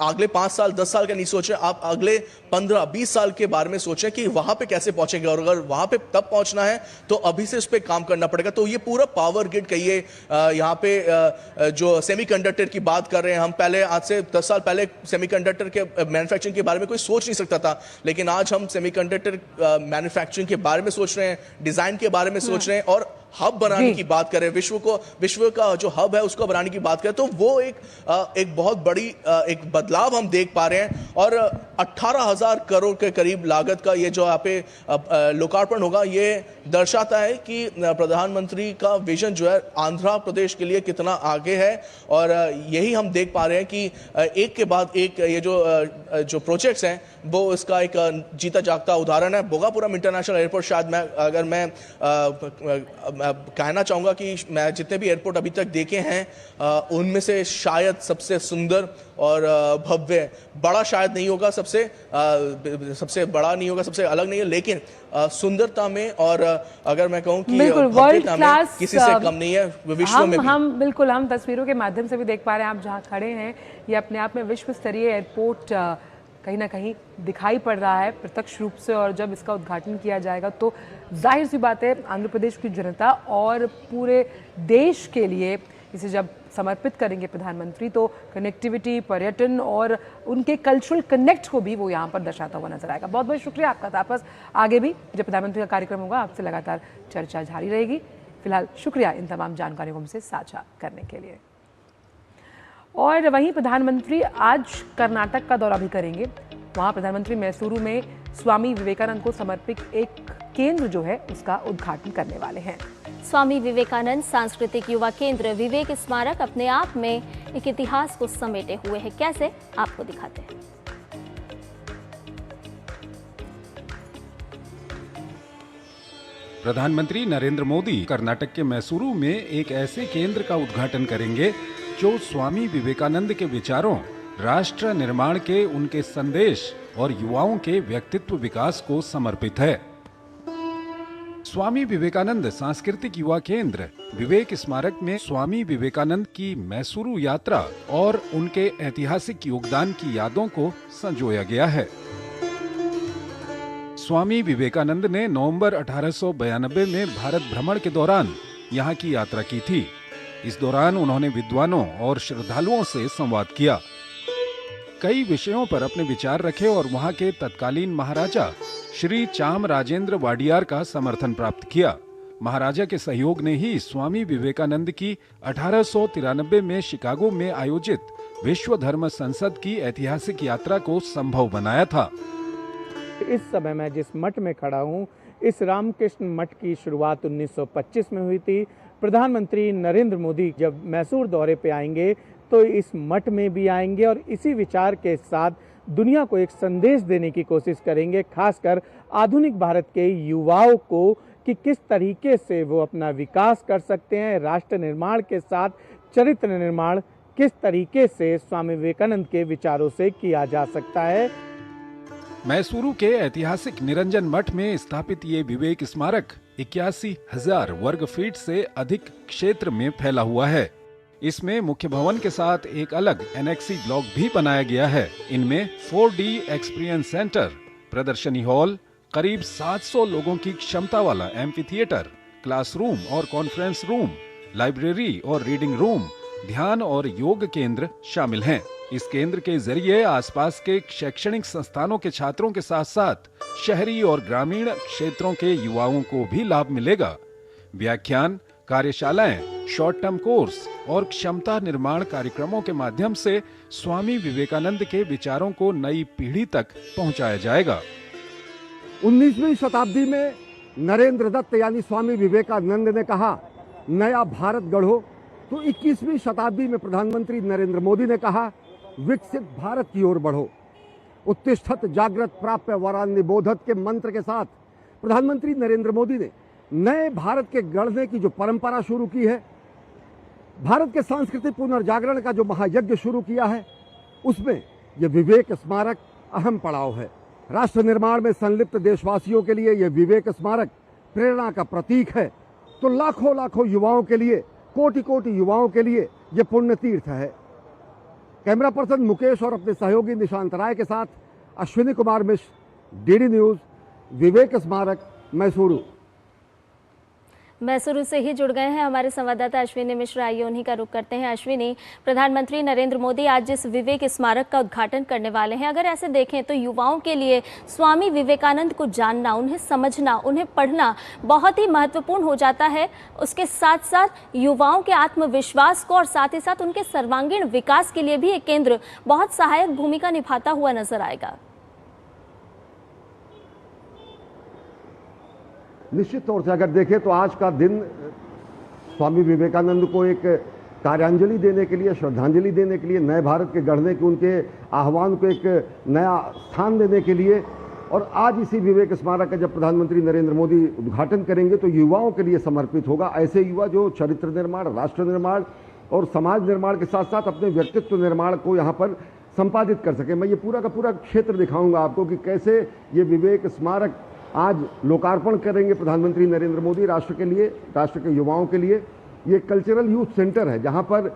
अगले 5 साल 10 साल का नहीं सोचें, आप अगले 15-20 साल के बारे में सोचें कि वहां पे कैसे पहुंचेंगे। और अगर वहां पे तब पहुंचना है तो अभी से उस पर काम करना पड़ेगा। तो ये पूरा पावर ग्रिड कहिए, यहाँ पे जो सेमीकंडक्टर की बात कर रहे हैं हम, पहले आज से 10 साल पहले सेमीकंडक्टर के मैन्युफैक्चरिंग के बारे में कोई सोच नहीं सकता था, लेकिन आज हम सेमीकंडक्टर मैन्युफैक्चरिंग के बारे में सोच रहे हैं, डिजाइन के बारे में सोच रहे हैं, और हब बनाने की बात करें, विश्व का जो हब है उसको बनाने की बात करें, तो वो एक बहुत बड़ी एक बदलाव हम देख पा रहे हैं। और 18,000 करोड़ के करीब लागत का ये जो यहाँ पे लोकार्पण होगा, ये दर्शाता है कि प्रधानमंत्री का विजन जो है आंध्र प्रदेश के लिए कितना आगे है। और यही हम देख पा रहे हैं कि एक के बाद एक ये जो प्रोजेक्ट्स हैं वो इसका एक जीता जागता उदाहरण है। भोगापुरम इंटरनेशनल एयरपोर्ट शायद मैं कहना चाहूँगा कि मैं जितने भी एयरपोर्ट अभी तक देखे हैं उनमें से शायद सबसे सुंदर और भव्य, बड़ा शायद नहीं होगा, सबसे बड़ा नहीं होगा, सबसे अलग नहीं है, लेकिन सुंदरता में और अगर मैं कहूँ कि भव्यता में किसी से कम नहीं है विश्व में भी। हम तस्वीरों के माध्यम से भी देख पा रहे हैं, आप जहाँ खड़े हैं ये अपने आप में विश्व स्तरीय एयरपोर्ट कहीं ना कहीं दिखाई पड़ रहा है प्रत्यक्ष रूप से। और जब इसका उद्घाटन किया जाएगा तो जाहिर सी बात है आंध्र प्रदेश की जनता और पूरे देश के लिए इसे जब समर्पित करेंगे प्रधानमंत्री, तो कनेक्टिविटी, पर्यटन और उनके कल्चरल कनेक्ट को भी वो यहाँ पर दर्शाता हुआ नजर आएगा। बहुत बहुत शुक्रिया आपका तापस। आगे भी जब प्रधानमंत्री का कार्यक्रम होगा आपसे लगातार चर्चा जारी रहेगी। फिलहाल शुक्रिया इन तमाम जानकारियों को हमसे साझा करने के लिए। और वहीं प्रधानमंत्री आज कर्नाटक का दौरा भी करेंगे। वहाँ प्रधानमंत्री मैसूरू में स्वामी विवेकानंद को समर्पित एक केंद्र जो है उसका उद्घाटन करने वाले हैं। स्वामी विवेकानंद सांस्कृतिक युवा केंद्र विवेक स्मारक अपने आप में एक इतिहास को समेटे हुए है। कैसे, आपको दिखाते हैं। प्रधानमंत्री नरेंद्र मोदी कर्नाटक के मैसूरू में एक ऐसे केंद्र का उद्घाटन करेंगे जो स्वामी विवेकानंद के विचारों, राष्ट्र निर्माण के उनके संदेश और युवाओं के व्यक्तित्व विकास को समर्पित है। स्वामी विवेकानंद सांस्कृतिक युवा केंद्र विवेक स्मारक में स्वामी विवेकानंद की मैसूरू यात्रा और उनके ऐतिहासिक योगदान की यादों को संजोया गया है। स्वामी विवेकानंद ने नवंबर 1892 में भारत भ्रमण के दौरान यहाँ की यात्रा की थी। इस दौरान उन्होंने विद्वानों और श्रद्धालुओं से संवाद किया, कई विषयों पर अपने विचार रखे और वहाँ के तत्कालीन महाराजा श्री चाम राजेंद्र वाडियार का समर्थन प्राप्त किया। महाराजा के सहयोग ने ही स्वामी विवेकानंद की 1893 में शिकागो में आयोजित विश्व धर्म संसद की ऐतिहासिक यात्रा को संभव बनाया था। इस समय मैं जिस मठ में खड़ा हूँ, इस रामकृष्ण मठ की शुरुआत 1925 में हुई थी। प्रधानमंत्री नरेंद्र मोदी जब मैसूर दौरे पे आएंगे तो इस मठ में भी आएंगे और इसी विचार के साथ दुनिया को एक संदेश देने की कोशिश करेंगे, खासकर आधुनिक भारत के युवाओं को, कि किस तरीके से वो अपना विकास कर सकते हैं। राष्ट्र निर्माण के साथ चरित्र निर्माण किस तरीके से स्वामी विवेकानंद के विचारों से किया जा सकता है। मैसूरू के ऐतिहासिक निरंजन मठ में स्थापित ये विवेक स्मारक 81,000 वर्ग फीट से अधिक क्षेत्र में फैला हुआ है। इसमें मुख्य भवन के साथ एक अलग एनेक्सी ब्लॉक भी बनाया गया है। इनमें 4D एक्सपीरियंस सेंटर, प्रदर्शनी हॉल, करीब 700 लोगों की क्षमता वाला एम्फी थिएटर, क्लासरूम और कॉन्फ्रेंस रूम, लाइब्रेरी और रीडिंग रूम, ध्यान और योग केंद्र शामिल हैं। इस केंद्र के जरिए आसपास के शैक्षणिक संस्थानों के छात्रों के साथ साथ शहरी और ग्रामीण क्षेत्रों के युवाओं को भी लाभ मिलेगा। व्याख्यान, कार्यशालाएं, शॉर्ट टर्म कोर्स और क्षमता निर्माण कार्यक्रमों के माध्यम से स्वामी विवेकानंद के विचारों को नई पीढ़ी तक पहुंचाया जाएगा। 19वीं शताब्दी में नरेंद्र दत्त यानी स्वामी विवेकानंद ने कहा, नया भारत गढ़ो, तो 21वीं शताब्दी में प्रधानमंत्री नरेंद्र मोदी ने कहा, विकसित भारत की ओर बढ़ो। उत्तिष्ठत जागृत प्राप्य वरान निबोधत के मंत्र के साथ प्रधानमंत्री नरेंद्र मोदी ने नए भारत के गढ़ने की जो परंपरा शुरू की है, भारत के सांस्कृतिक पुनर्जागरण का जो महायज्ञ शुरू किया है, उसमें यह विवेक स्मारक अहम पड़ाव है। राष्ट्र निर्माण में संलिप्त देशवासियों के लिए यह विवेक स्मारक प्रेरणा का प्रतीक है, तो लाखों लाखों युवाओं के लिए, कोटि कोटि युवाओं के लिए यह पुण्य तीर्थ है। कैमरा पर्सन मुकेश और अपने सहयोगी निशांत राय के साथ अश्विनी कुमार मिश्र, डीडी न्यूज, विवेक स्मारक, मैसूरू। मैसूरू से ही जुड़ गए हैं हमारे संवाददाता अश्विनी मिश्र। आइए उन्हीं का रुख करते हैं। अश्विनी, प्रधानमंत्री नरेंद्र मोदी आज जिस विवेक स्मारक का उद्घाटन करने वाले हैं, अगर ऐसे देखें तो युवाओं के लिए स्वामी विवेकानंद को जानना, उन्हें समझना, उन्हें पढ़ना बहुत ही महत्वपूर्ण हो जाता है। उसके साथ साथ युवाओं के आत्मविश्वास को और साथ ही साथ उनके सर्वांगीण विकास के लिए भी एक केंद्र बहुत सहायक भूमिका निभाता हुआ नजर आएगा। निश्चित तौर से अगर देखें तो आज का दिन स्वामी विवेकानंद को एक कार्यांजलि देने के लिए, श्रद्धांजलि देने के लिए, नए भारत के गढ़ने के उनके आह्वान को एक नया स्थान देने के लिए और आज इसी विवेक स्मारक का जब प्रधानमंत्री नरेंद्र मोदी उद्घाटन करेंगे तो युवाओं के लिए समर्पित होगा। ऐसे युवा जो चरित्र निर्माण, राष्ट्र निर्माण और समाज निर्माण के साथ साथ अपने व्यक्तित्व निर्माण को यहाँ पर संपादित कर सके। मैं ये पूरा का पूरा क्षेत्र दिखाऊंगा आपको कि कैसे ये विवेक स्मारक आज लोकार्पण करेंगे प्रधानमंत्री नरेंद्र मोदी राष्ट्र के लिए, राष्ट्र के युवाओं के लिए। ये कल्चरल यूथ सेंटर है जहाँ पर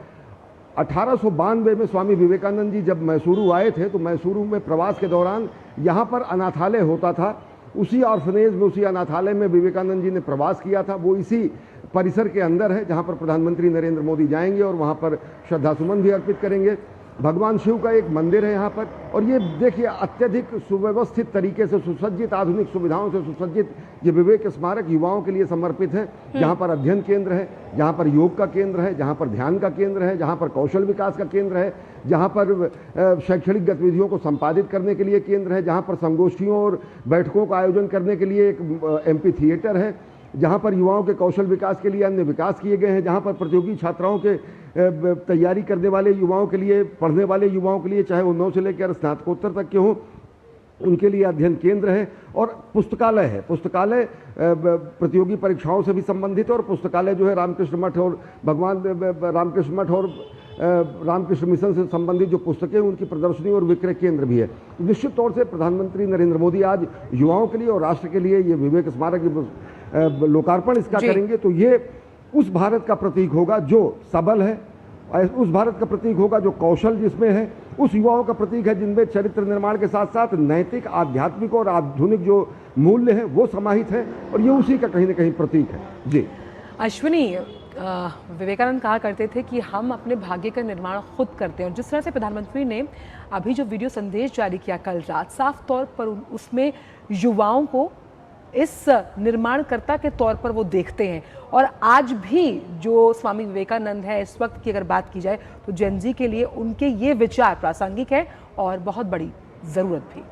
1892 में स्वामी विवेकानंद जी जब मैसूरू आए थे तो मैसूरू में प्रवास के दौरान यहाँ पर अनाथालय होता था। उसी ऑर्फनेज में, उसी अनाथालय में विवेकानंद जी ने प्रवास किया था। वो इसी परिसर के अंदर है जहाँ पर प्रधानमंत्री नरेंद्र मोदी जाएंगे और वहाँ पर श्रद्धासुमन भी अर्पित करेंगे। भगवान शिव का एक मंदिर है यहाँ पर, और ये देखिए अत्यधिक सुव्यवस्थित तरीके से सुसज्जित, आधुनिक सुविधाओं से सुसज्जित ये विवेक स्मारक युवाओं के लिए समर्पित है। जहाँ पर अध्ययन केंद्र है, जहाँ पर योग का केंद्र है, जहाँ पर ध्यान का केंद्र है, जहाँ पर कौशल विकास का केंद्र है, जहाँ पर शैक्षणिक गतिविधियों को संपादित करने के लिए केंद्र है, जहाँ पर संगोष्ठियों और बैठकों का आयोजन करने के लिए एक एमपी थिएटर है, जहाँ पर युवाओं के कौशल विकास के लिए अन्य विकास किए गए हैं, जहाँ पर प्रतियोगी छात्राओं के तैयारी करने वाले युवाओं के लिए, पढ़ने वाले युवाओं के लिए, चाहे वो 9 से लेकर स्नातकोत्तर तक के हों, उनके लिए अध्ययन केंद्र है। और पुस्तकालय है। पुस्तकालय प्रतियोगी परीक्षाओं से भी संबंधित है, और पुस्तकालय जो है रामकृष्ण मठ और भगवान रामकृष्ण मठ और रामकृष्ण मिशन से संबंधित जो पुस्तकें उनकी प्रदर्शनी और विक्रय केंद्र भी है। निश्चित तौर से प्रधानमंत्री नरेंद्र मोदी आज युवाओं के लिए और राष्ट्र के लिए ये विवेक स्मारक लोकार्पण इसका करेंगे, तो ये उस भारत का प्रतीक होगा जो सबल है, उस भारत का प्रतीक होगा जो कौशल जिसमें है, उस युवाओं का प्रतीक है जिनमें चरित्र निर्माण के साथ साथ नैतिक, आध्यात्मिक और आधुनिक जो मूल्य है वो समाहित है, और ये उसी का कहीं ना कहीं प्रतीक है। जी अश्विनी, विवेकानंद कहा करते थे कि हम अपने भाग्य का निर्माण खुद करते हैं, और जिस तरह से प्रधानमंत्री ने अभी जो वीडियो संदेश जारी किया कल रात, साफ तौर पर उसमें युवाओं को इस निर्माणकर्ता के तौर पर वो देखते हैं। और आज भी जो स्वामी विवेकानंद है, इस वक्त की अगर बात की जाए तो जेन ज़ी के लिए उनके ये विचार प्रासंगिक है और बहुत बड़ी ज़रूरत भी।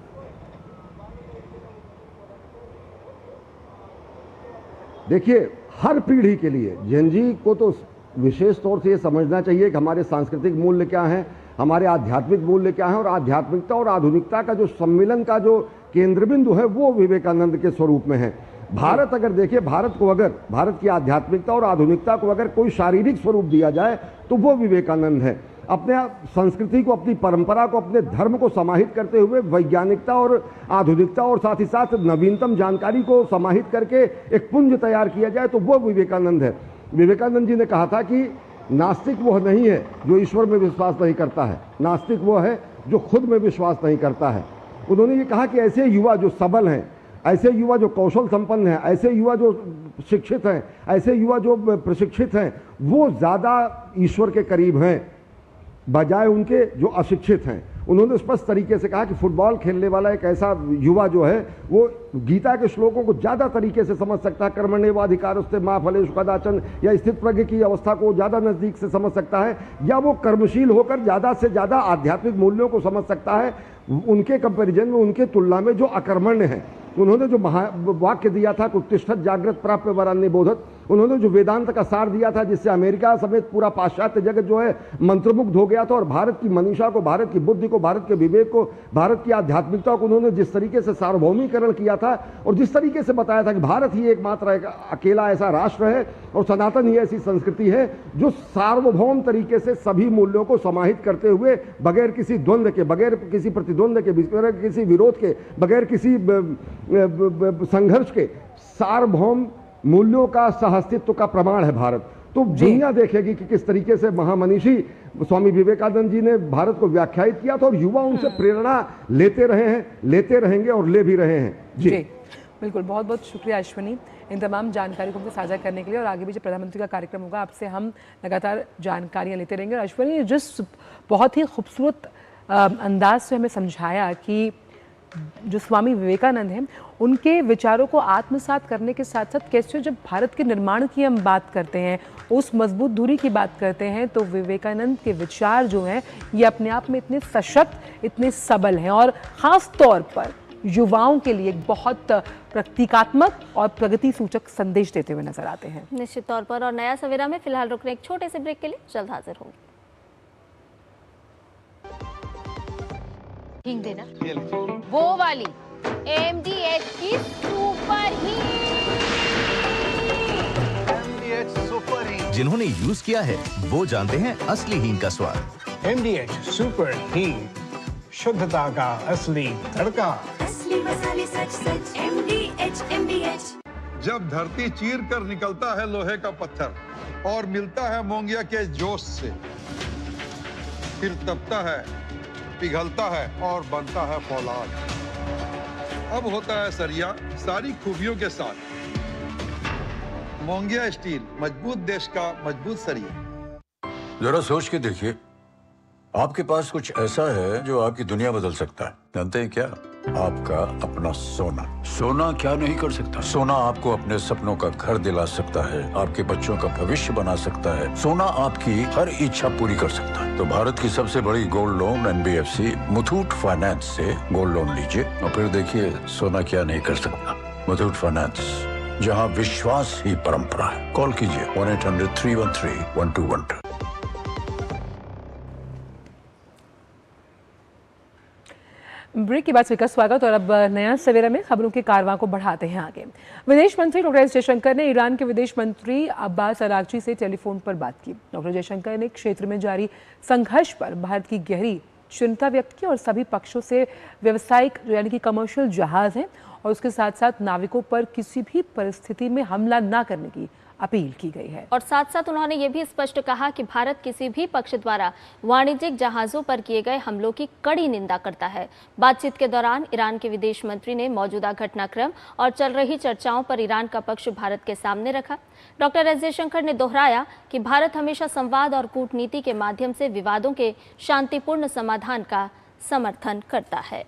देखिए, हर पीढ़ी के लिए जेन ज़ी को तो विशेष तौर से ये समझना चाहिए कि हमारे सांस्कृतिक मूल्य क्या हैं, हमारे आध्यात्मिक मूल्य क्या हैं, और आध्यात्मिकता और आधुनिकता का जो सम्मिलन का जो केंद्र बिंदु है वो विवेकानंद के स्वरूप में है। भारत अगर देखिए, भारत की आध्यात्मिकता और आधुनिकता को अगर कोई शारीरिक स्वरूप दिया जाए तो वो विवेकानंद है। अपने संस्कृति को, अपनी परंपरा को, अपने धर्म को समाहित करते हुए वैज्ञानिकता और आधुनिकता और साथ ही साथ नवीनतम जानकारी को समाहित करके एक पुंज तैयार किया जाए तो वो विवेकानंद है। विवेकानंद जी ने कहा था कि नास्तिक वह नहीं है जो ईश्वर में विश्वास नहीं करता है, नास्तिक वो है जो खुद में विश्वास नहीं करता है। उन्होंने ये कहा कि ऐसे युवा जो सबल हैं, ऐसे युवा जो कौशल संपन्न हैं, ऐसे युवा जो शिक्षित हैं, ऐसे युवा जो प्रशिक्षित हैं, वो ज़्यादा ईश्वर के करीब हैं बजाय उनके जो अशिक्षित हैं। उन्होंने स्पष्ट तरीके से कहा कि फुटबॉल खेलने वाला एक ऐसा युवा जो है वो गीता के श्लोकों को ज़्यादा तरीके से समझ सकता है, कर्मण्येवाधिकारस्ते मा फलेषु कदाचन, या स्थित प्रज्ञ की अवस्था को ज़्यादा नज़दीक से समझ सकता है, या वो कर्मशील होकर ज़्यादा से ज़्यादा आध्यात्मिक मूल्यों को समझ सकता है उनके कंपैरिजन में, उनके तुलना में जो अकर्मण्य है। उन्होंने जो वाक्य दिया था, उत्तिष्ठत जागृत प्राप्य वरान्य बोधत, उन्होंने जो वेदांत का सार दिया था जिससे अमेरिका समेत पूरा पाश्चात्य जगत जो है मंत्रमुग्ध हो गया था, और भारत की मनीषा को, भारत की बुद्धि को, भारत के विवेक को, भारत की आध्यात्मिकता को उन्होंने जिस तरीके से सार्वभौमीकरण किया था और जिस तरीके से बताया था कि भारत ही एकमात्र अकेला ऐसा राष्ट्र है और सनातन ही ऐसी संस्कृति है जो सार्वभौम तरीके से सभी मूल्यों को समाहित करते हुए बगैर किसी द्वंद्व के, बगैर किसी प्रतिद्वंद के, बगैर किसी विरोध के, बगैर किसी संघर्ष के सार्वभौम मूल्यों का सहअस्तित्व का प्रमाण है भारत। तो दुनिया देखेगी कि किस तरीके से महामनीषी स्वामी विवेकानंद जी ने भारत को व्याख्यायित किया था, और युवा उनसे प्रेरणा लेते रहे हैं, लेते रहेंगे और ले भी रहे हैं। जी बिल्कुल, बहुत बहुत शुक्रिया अश्विनी इन तमाम जानकारी को हमसे साझा करने के लिए, और आगे भी जब प्रधानमंत्री का कार्यक्रम होगा आपसे हम लगातार जानकारियाँ लेते रहेंगे। और अश्विनी जिस बहुत ही खूबसूरत अंदाज से हमें समझाया कि जो स्वामी विवेकानंद हैं उनके विचारों को आत्मसात करने के साथ साथ कैसे जब भारत के निर्माण की हम बात करते हैं, उस मजबूत दूरी की बात करते हैं, तो विवेकानंद के विचार जो हैं ये अपने आप में इतने सशक्त, इतने सबल हैं, और ख़ास तौर पर युवाओं के लिए एक बहुत प्रतीकात्मक और प्रगति सूचक संदेश देते हुए नजर आते हैं। निश्चित तौर पर। और नया सवेरा में फिलहाल रुकने एक छोटे से ब्रेक के लिए जल्द हाजिर होंगे। हींग देना, वो वाली MDH की सुपर हीट। जिन्होंने यूज किया है वो जानते हैं असली हींग का स्वाद। MDH सुपर हींग, शुद्धता का असली तड़का। असली मसाले सच सच MDH। जब धरती चीर कर निकलता है लोहे का पत्थर और मिलता है मोंगिया के जोश से, फिर तपता है, पिघलता है और बनता है फौलाद। अब होता है सरिया सारी खूबियों के साथ। मोंगिया स्टील, मजबूत देश का मजबूत सरिया। जरा सोच के देखिए, आपके पास कुछ ऐसा है जो आपकी दुनिया बदल सकता है। जानते हैं क्या? आपका अपना सोना। सोना क्या नहीं कर सकता? सोना आपको अपने सपनों का घर दिला सकता है, आपके बच्चों का भविष्य बना सकता है। सोना आपकी हर इच्छा पूरी कर सकता है। तो भारत की सबसे बड़ी gold loan NBFC Muthoot finance से गोल्ड लोन लीजिए और फिर देखिए सोना क्या नहीं कर सकता। मुथूट फाइनेंस, जहां विश्वास ही परंपरा है। कॉल कीजिए 1-800-313-1212। ब्रेक के बाद स्पीकर स्वागत। और अब नया सवेरा में खबरों के कारवां को बढ़ाते हैं आगे। विदेश मंत्री डॉक्टर एस जयशंकर ने ईरान के विदेश मंत्री अब्बास अरागची से टेलीफोन पर बात की। डॉक्टर जयशंकर ने क्षेत्र में जारी संघर्ष पर भारत की गहरी चिंता व्यक्त की और सभी पक्षों से व्यावसायिक यानी कि कमर्शियल जहाज हैं और उसके साथ साथ नाविकों पर किसी भी परिस्थिति में हमला न करने की अपील की गई है। और साथ साथ उन्होंने ये भी स्पष्ट कहा कि भारत किसी भी पक्ष द्वारा वाणिज्यिक जहाजों पर किए गए हमलों की कड़ी निंदा करता है। बातचीत के दौरान ईरान के विदेश मंत्री ने मौजूदा घटनाक्रम और चल रही चर्चाओं पर ईरान का पक्ष भारत के सामने रखा। डॉक्टर एस जयशंकर ने दोहराया कि भारत हमेशा संवाद और कूटनीति के माध्यम से विवादों के शांतिपूर्ण समाधान का समर्थन करता है।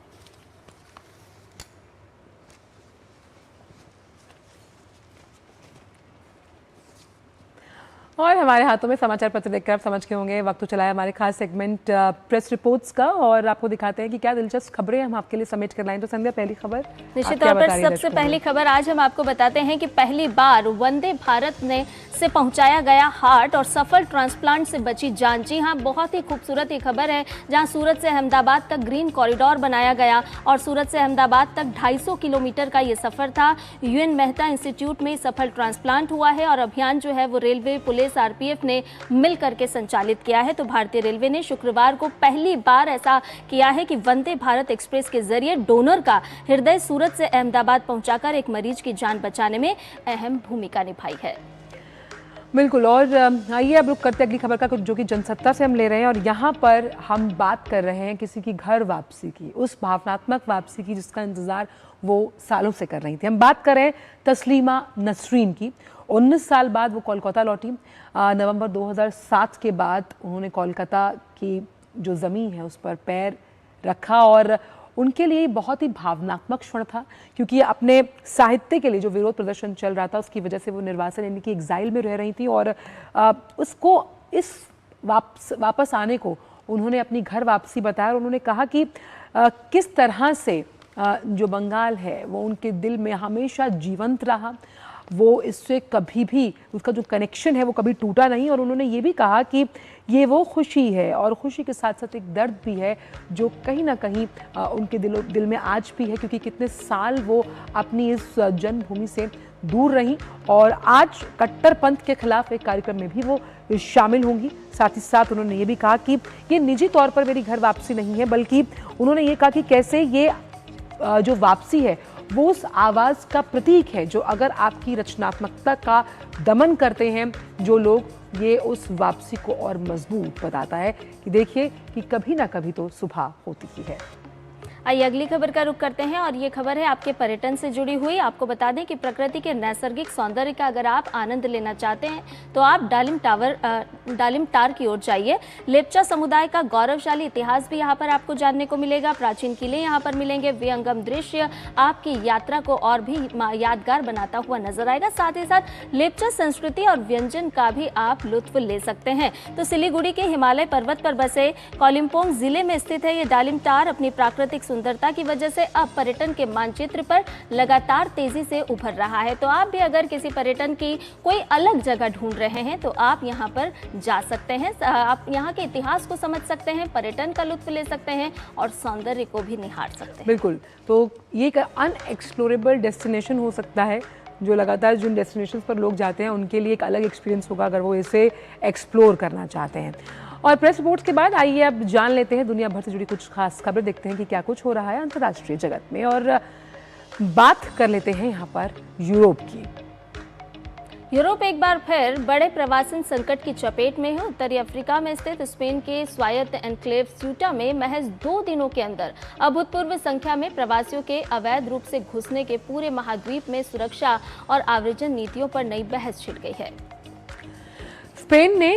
और हमारे हाथों में समाचार पत्र देखकर आप समझ के होंगे वक्त तो चला है हमारे खास सेगमेंट प्रेस रिपोर्ट्स का और आपको दिखाते हैं कि क्या दिलचस्प खबरें हम आपके लिए समेट कर लाएं। तो संध्या, पहली खबर निश्चित तौर पर सबसे पहली खबर आज हम आपको बताते हैं कि पहली बार वंदे भारत ने से पहुंचाया गया हार्ट और सफल ट्रांसप्लांट से बची जान। जी हां, बहुत ही खूबसूरत ये खबर है जहां सूरत से अहमदाबाद तक ग्रीन कॉरिडोर बनाया गया और सूरत से अहमदाबाद तक 250 किलोमीटर का ये सफर था। UN मेहता इंस्टीट्यूट में सफल ट्रांसप्लांट हुआ है और अभियान जो है वो रेलवे, पुलिस, RPF ने मिल करके संचालित किया है। तो भारतीय रेलवे ने शुक्रवार को पहली बार ऐसा किया है कि वंदे भारत एक्सप्रेस के जरिए डोनर का हृदय सूरत से अहमदाबाद पहुंचाकर एक मरीज की जान बचाने में अहम भूमिका निभाई है। बिल्कुल। और आइए अब रुक करते अगली खबर का, जो कि जनसत्ता से हम ले रहे हैं और यहाँ पर हम बात कर रहे हैं किसी की घर वापसी की, उस भावनात्मक वापसी की जिसका इंतजार वो सालों से कर रही थी। हम बात कर रहे हैं तस्लीमा नसरीन की। 19 साल बाद वो कोलकाता लौटी। नवंबर 2007 के बाद उन्होंने कोलकाता की जो ज़मीन है उस पर पैर रखा और उनके लिए बहुत ही भावनात्मक क्षण था क्योंकि अपने साहित्य के लिए जो विरोध प्रदर्शन चल रहा था उसकी वजह से वो निर्वासन यानी कि एग्जाइल में रह रही थी और उसको इस वापस आने को उन्होंने अपनी घर वापसी बताया और उन्होंने कहा कि किस तरह से जो बंगाल है वो उनके दिल में हमेशा जीवंत रहा, वो इससे कभी भी उसका जो कनेक्शन है वो कभी टूटा नहीं। और उन्होंने ये भी कहा कि ये वो खुशी है और खुशी के साथ साथ एक दर्द भी है जो कहीं ना कहीं उनके दिल में आज भी है क्योंकि कितने साल वो अपनी इस जन्मभूमि से दूर रहीं और आज कट्टरपंथ के खिलाफ एक कार्यक्रम में भी वो शामिल होंगी। साथ ही साथ उन्होंने ये भी कहा कि ये निजी तौर पर मेरी घर वापसी नहीं है, बल्कि उन्होंने ये कहा कि कैसे ये जो वापसी है वो उस आवाज़ का प्रतीक है जो अगर आपकी रचनात्मकता का दमन करते हैं जो लोग, ये उस वापसी को और मजबूत बताता है कि देखिए कि कभी ना कभी तो सुबह होती ही है। आइए अगली खबर का रुख करते हैं और ये खबर है आपके पर्यटन से जुड़ी हुई। आपको बता दें कि प्रकृति के नैसर्गिक सौंदर्य का अगर आप आनंद लेना चाहते हैं तो आप डालिम टार की ओर जाइए। लेप्चा समुदाय का गौरवशाली इतिहास भी यहाँ पर आपको जानने को मिलेगा। प्राचीन किले यहाँ पर मिलेंगे। विहंगम दृश्य आपकी यात्रा को और भी यादगार बनाता हुआ नजर आएगा। साथ ही साथ लेप्चा संस्कृति और व्यंजन का भी आप लुत्फ ले सकते हैं। तो सिलीगुड़ी के हिमालय पर्वत पर बसे कालिम्पोंग जिले में स्थित है ये डालिम टार। अपनी प्राकृतिक सुंदरता की वजह से अब पर्यटन के मानचित्र पर लगातार तेजी से उभर रहा है। तो आप भी अगर किसी पर्यटन की कोई अलग जगह ढूंढ रहे हैं तो आप यहाँ पर जा सकते हैं। आप यहाँ के इतिहास को समझ सकते हैं, पर्यटन का लुत्फ ले सकते हैं और सौंदर्य को भी निहार सकते हैं। बिल्कुल, तो ये एक अनएक्सप्लोरेबल डेस्टिनेशन हो सकता है, जो लगातार जिन डेस्टिनेशंस पर लोग जाते हैं उनके लिए एक अलग एक्सपीरियंस होगा अगर वो इसे एक्सप्लोर करना चाहते हैं। और प्रेस रिपोर्ट्स के बाद आइए अब जान लेते हैं दुनिया भर से जुड़ी कुछ खास खबरें, देखते हैं कि क्या कुछ हो रहा है अंतर्राष्ट्रीय जगत में। और बात कर लेते हैं यहाँ पर यूरोप की। यूरोप एक बार फिर बड़े प्रवासन संकट की चपेट में है। उत्तरी अफ्रीका में स्थित स्पेन के स्वायत्त एन्क्लेव स्यूटा में महज 2 दिनों के अंदर अभूतपूर्व संख्या में प्रवासियों के अवैध रूप से घुसने के पूरे महाद्वीप में सुरक्षा और आव्रजन नीतियों पर नई बहस छिड़ गई है। स्पेन ने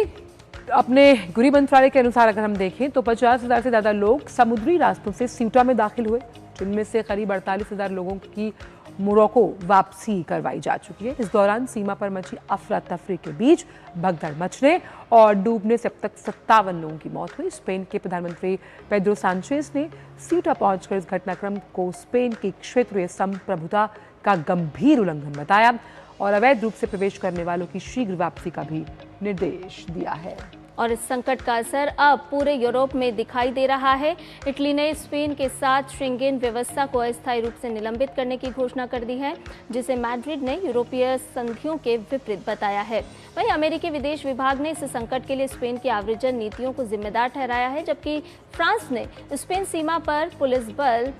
अपने गृह मंत्रालय के अनुसार अगर हम देखें तो 50,000 से ज़्यादा लोग समुद्री रास्तों से स्यूटा में दाखिल हुए, जिनमें से करीब 48,000 लोगों की मोरक्को वापसी करवाई जा चुकी है। इस दौरान सीमा पर मची अफरा तफरी के बीच भगदड़ मचने और डूबने से अब तक 57 लोगों की मौत हुई। स्पेन के प्रधानमंत्री पेड्रो सांचेज ने स्यूटा पहुंचकर इस घटनाक्रम को स्पेन की क्षेत्रीय संप्रभुता का गंभीर उल्लंघन बताया और अवैध रूप से प्रवेश करने वालों की शीघ्र वापसी का भी निर्देश दिया है। और इस संकट का असर अब पूरे यूरोप में दिखाई दे रहा है। इटली ने स्पेन के साथ शेंगेन व्यवस्था को अस्थायी रूप से निलंबित करने की घोषणा कर दी है, जिसे मैड्रिड ने यूरोपीय संधियों के विपरीत बताया है। वहीं अमेरिकी विदेश विभाग ने इस संकट के लिए स्पेन की आव्रजन नीतियों को जिम्मेदार ठहराया है, जबकि फ्रांस ने स्पेन सीमा पर पुलिस बल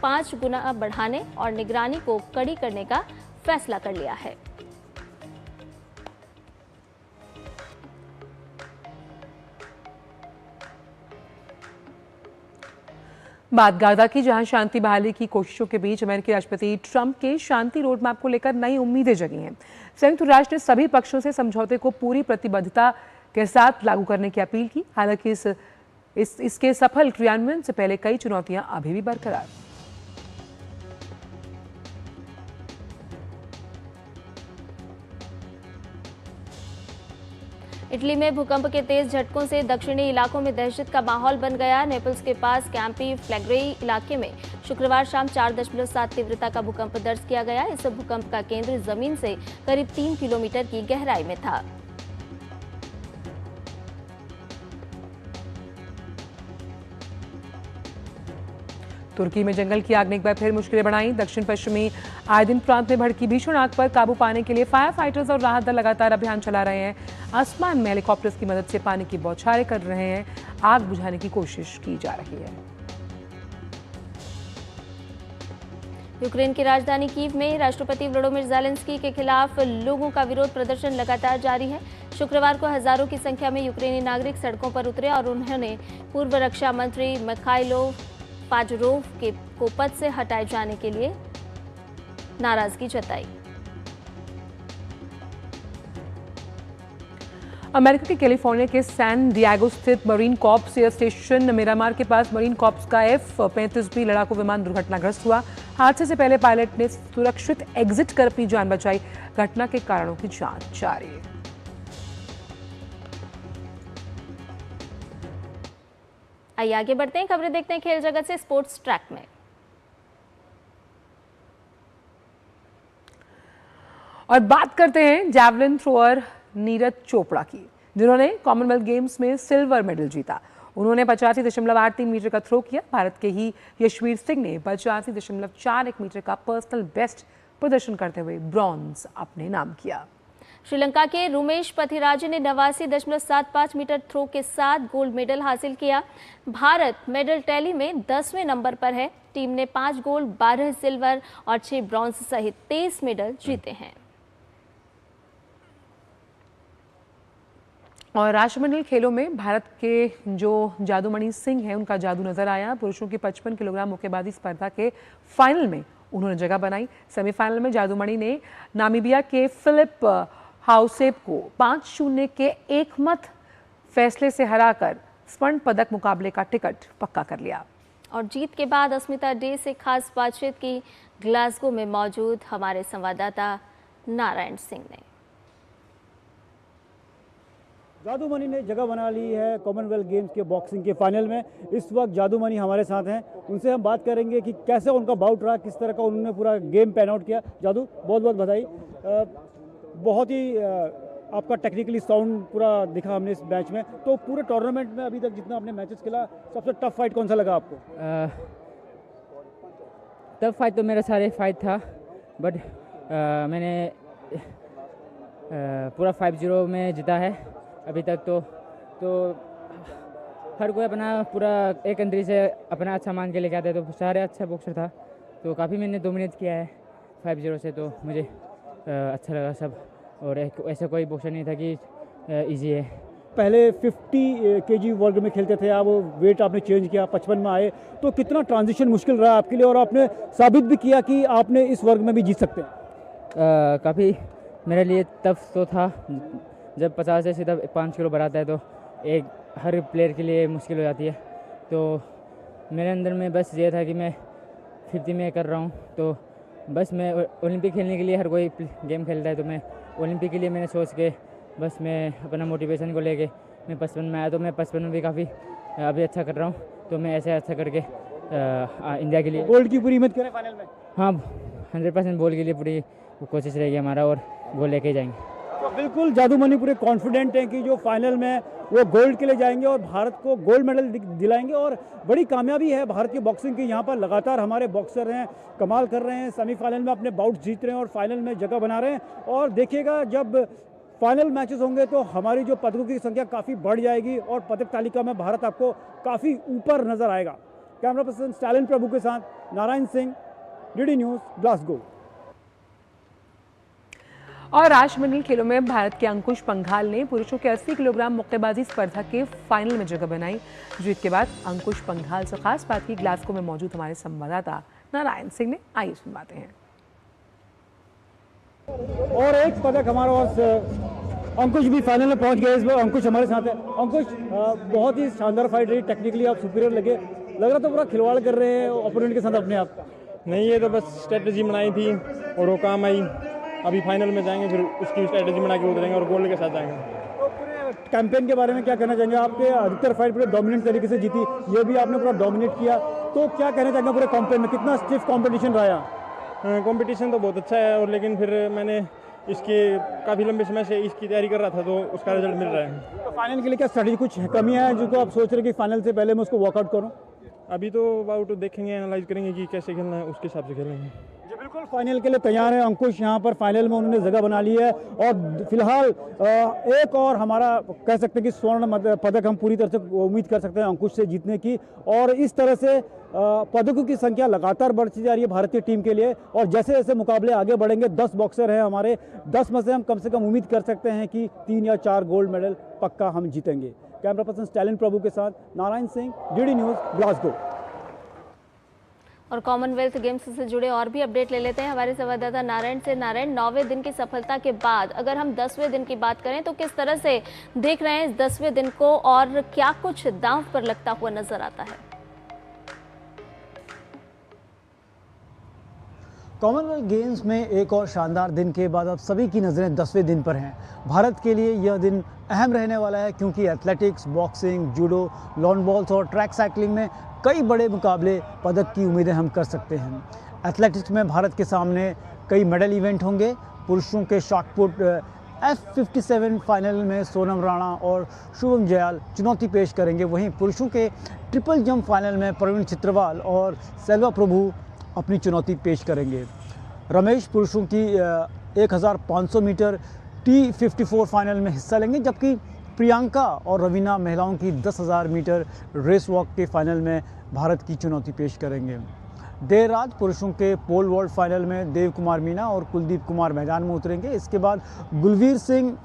5 गुना बढ़ाने और निगरानी को कड़ी करने का फैसला कर लिया है। बात गाजा की, जहां शांति बहाली की कोशिशों के बीच अमेरिकी राष्ट्रपति ट्रंप के शांति रोड मैप को लेकर नई उम्मीदें जगी हैं। संयुक्त राष्ट्र ने सभी पक्षों से समझौते को पूरी प्रतिबद्धता के साथ लागू करने की अपील की। हालांकि इसके सफल क्रियान्वयन से पहले कई चुनौतियां अभी भी बरकरार। इटली में भूकंप के तेज झटकों से दक्षिणी इलाकों में दहशत का माहौल बन गया। नेपल्स के पास कैंपी फ्लैग्रेई इलाके में शुक्रवार शाम 4.7 तीव्रता का भूकंप दर्ज किया गया। इस भूकंप का केंद्र जमीन से करीब 3 किलोमीटर की गहराई में था। तुर्की में जंगल की आग ने एक बार फिर मुश्किलें बढ़ाई। दक्षिण पश्चिमी आयदिन प्रांत में भड़की भीषण आग पर काबू पाने के लिए फायर फाइटर्स और राहत दल लगातार अभियान चला रहे हैं। आसमान में हेलीकॉप्टर्स की मदद से पानी की बौछारें कर रहे हैं। आग बुझाने की कोशिश की जा रही है। यूक्रेन की राजधानी कीव में राष्ट्रपति व्लादिमीर ज़ेलेंस्की के खिलाफ लोगों का विरोध प्रदर्शन लगातार जारी है। शुक्रवार को हजारों की संख्या में यूक्रेनी नागरिक सड़कों पर उतरे और उन्होंने पूर्व रक्षा मंत्री मिखाइलो पाजरोव को पद से हटाए जाने के लिए नाराजगी जताई। अमेरिका के कैलिफोर्निया के सैन डिएगो स्थित marine corps air station Miramar के पास मरीन कॉर्प्स का F-35B लड़ाकू विमान दुर्घटनाग्रस्त हुआ। हादसे से पहले पायलट ने सुरक्षित एग्जिट कर अपनी जान बचाई। घटना के कारणों की जांच जारी है। आइए आगे बढ़ते हैं, खबरें देखते हैं खेल जगत से स्पोर्ट्स ट्रैक में। और बात करते हैं जैवलिन थ्रोअर नीरज चोपड़ा की, जिन्होंने कॉमनवेल्थ गेम्स में सिल्वर मेडल जीता। उन्होंने 85.83 मीटर का थ्रो किया। भारत के ही यशवीर सिंह ने 85.41 मीटर का पर्सनल बेस्ट प्रदर्शन करते हुए ब्रॉन्ज अपने नाम किया। श्रीलंका के रुमेश पथिराज ने 89.75 मीटर थ्रो के साथ गोल्ड मेडल हासिल किया। भारत मेडल टैली में 10वें नंबर पर है। टीम ने 5 गोल्ड, 12 सिल्वर और 6 ब्रॉन्ज सहित 23 मेडल जीते हैं। और राष्ट्रमंडल खेलों में भारत के जो जादूमणि सिंह हैं, उनका जादू नजर आया। पुरुषों की 55 किलोग्राम मुक्केबाजी स्पर्धा के फाइनल में उन्होंने जगह बनाई। सेमीफाइनल में जादूमणि ने नामीबिया के फिलिप हाउसेप को 5-0 के एकमत फैसले से हराकर स्वर्ण पदक मुकाबले का टिकट पक्का कर लिया। और जीत के बाद अस्मिता डे से खास बातचीत की ग्लासगो में मौजूद हमारे संवाददाता नारायण सिंह ने। जादूमणि ने जगह बना ली है कॉमनवेल्थ गेम्स के बॉक्सिंग के फाइनल में। इस वक्त जादूमणि हमारे साथ हैं, उनसे हम बात करेंगे कि कैसे उनका बाउट रहा, किस तरह का उन्होंने पूरा गेम पैन आउट किया। जादू, बहुत बहुत बधाई। बहुत ही आपका टेक्निकली साउंड पूरा दिखा हमने इस मैच में। तो पूरे टूर्नामेंट में अभी तक जितना आपने मैचेस खेला, सबसे टफ फाइट कौन सा लगा आपको? टफ फाइट तो मेरा सारे फाइट था, बट मैंने पूरा 5-0 में जीता है अभी तक। तो हर कोई अपना पूरा एक कंट्री से अपना अच्छा मान के लेके आते हैं, तो सारे अच्छा बॉक्सर था। तो काफ़ी मैंने डोमिनेट किया है 5-0 से, तो मुझे अच्छा लगा सब। और ऐसा कोई बॉक्सर नहीं था कि इजी है। पहले 50 kg वर्ग में खेलते थे, आप वेट आपने चेंज किया, 55 में आए, तो कितना ट्रांजिशन मुश्किल रहा आपके लिए? और आपने साबित भी किया कि आपने इस वर्ग में भी जीत सकते हैं। काफ़ी मेरे लिए टफ तो था। जब 50 से सीधा 5 किलो बढ़ाता है तो एक हर प्लेयर के लिए मुश्किल हो जाती है। तो मेरे अंदर में बस ये था कि मैं 50 में कर रहा हूँ, तो बस मैं ओलंपिक खेलने के लिए हर कोई गेम खेलता है, तो मैं ओलंपिक के लिए मैंने सोच के बस मैं अपना मोटिवेशन को लेके मैं 55 में आया। तो मैं 55 में भी काफ़ी अभी अच्छा कर रहा हूँ, तो मैं ऐसे अच्छा करके इंडिया के लिए गोल्ड की पूरी हिम्मत करें फाइनल में। हाँ, 100% गोल्ड के लिए पूरी कोशिश रहेगी हमारा, और गोल्ड लेके जाएंगे। तो बिल्कुल जादूमणि पूरे कॉन्फिडेंट हैं कि जो फाइनल में वो गोल्ड के लिए जाएंगे और भारत को गोल्ड मेडल दिलाएंगे। और बड़ी कामयाबी है भारत की बॉक्सिंग की। यहाँ पर लगातार हमारे बॉक्सर हैं, कमाल कर रहे हैं, सेमीफाइनल में अपने बाउट जीत रहे हैं और फाइनल में जगह बना रहे हैं। और देखिएगा जब फाइनल मैचेस होंगे तो हमारी जो पदकों की संख्या काफ़ी बढ़ जाएगी और पदक तालिका में भारत आपको काफ़ी ऊपर नजर आएगा। कैमरा पर्सन स्टालिन प्रभु के साथ Narayan Singh, DD news, Glasgow. और राष्ट्रमंडल खेलों में भारत के अंकुश पंघाल ने पुरुषों के 80 किलोग्राम मुक्केबाजी स्पर्धा के फाइनल में जगह बनाई। जीत के बाद अंकुश पंघाल से खास बात की ग्लासगो में मौजूद हमारे संवाददाता नारायण सिंह ने। आइए सुनवाते हैं। और एक पदक हमारा और अंकुश भी फाइनल में पहुंच गए। इस बार अंकुश हमारे साथ है। अंकुश, बहुत ही शानदार फाइट रही, टेक्निकली आप सुपीरियर लग रहा तो पूरा खिलवाड़ कर रहे हैं ओपोनेंट के साथ अपने आप। नहीं, ये तो बस स्ट्रेटजी बनाई थी और वो काम आई। अभी फाइनल में जाएंगे, फिर उसकी स्ट्रेटजी बना के उतरेंगे और गोल्ड के साथ जाएंगे। तो पूरे कैंपेन के बारे में क्या कहना चाहेंगे? आपके अधिकतर फाइट पूरे डोमिनेंट तरीके से जीती, ये भी आपने पूरा डोमिनेट किया, तो क्या कहना चाहेंगे पूरे कैंपेन में? कितना स्टिफ कॉम्पिटिशन रहा? कंपटीशन तो बहुत अच्छा है, और लेकिन फिर मैंने इसके काफ़ी लंबे समय से इसकी तैयारी कर रहा था, तो उसका रिजल्ट मिल रहा है। तो फाइनल के लिए क्या स्ट्रेटजी कुछ कमियां हैं जिसको आप सोच रहे कि फाइनल से पहले मैं उसको वर्कआउट करूं? अभी तो बाउट देखेंगे, एनालाइज करेंगे कि कैसे खेलना है, उसके हिसाब से खेलेंगे। जी बिल्कुल, फाइनल के लिए तैयार है अंकुश। यहाँ पर फाइनल में उन्होंने जगह बना ली है और फिलहाल एक और हमारा कह सकते हैं कि स्वर्ण पदक हम पूरी तरह से उम्मीद कर सकते हैं अंकुश से जीतने की। और इस तरह से पदकों की संख्या लगातार बढ़ती जा रही है भारतीय टीम के लिए। और जैसे जैसे मुकाबले आगे बढ़ेंगे, 10 बॉक्सर हैं हमारे, 10 में से कम उम्मीद कर सकते हैं कि 3 या 4 गोल्ड मेडल पक्का हम जीतेंगे। कैमरा पर्सन स्टालिन प्रभु के साथ Narayan Singh, DD news, Glasgow. और कॉमनवेल्थ गेम्स से जुड़े और भी अपडेट ले लेते हैं हमारे संवाददाता नारायण से। नारायण, 9वें दिन की सफलता के बाद अगर हम 10वें दिन की बात करें तो किस तरह से देख रहे हैं इस 10वें दिन को, और क्या कुछ दांव पर लगता हुआ नजर आता है? कॉमनवेल्थ गेम्स में एक और शानदार दिन के बाद अब सभी की नज़रें 10वें दिन पर हैं। भारत के लिए यह दिन अहम रहने वाला है क्योंकि athletics, boxing, judo, lawn balls और ट्रैक साइकिलिंग में कई बड़े मुकाबले पदक की उम्मीदें हम कर सकते हैं। एथलेटिक्स में भारत के सामने कई मेडल इवेंट होंगे। पुरुषों के शॉटपुट F57 फाइनल में सोनम राणा और शुभम जयाल चुनौती पेश करेंगे। वहीं पुरुषों के ट्रिपल जंप फाइनल में प्रवीण चित्रवाल और सेल्वा प्रभु अपनी चुनौती पेश करेंगे। रमेश पुरुषों की 1500 मीटर T54 फाइनल में हिस्सा लेंगे, जबकि प्रियंका और रवीना महिलाओं की 10,000 मीटर रेस वॉक के फाइनल में भारत की चुनौती पेश करेंगे। देर रात पुरुषों के पोल वॉल्ट फाइनल में देव कुमार मीना और कुलदीप कुमार मैदान में उतरेंगे। इसके बाद गुलवीर सिंह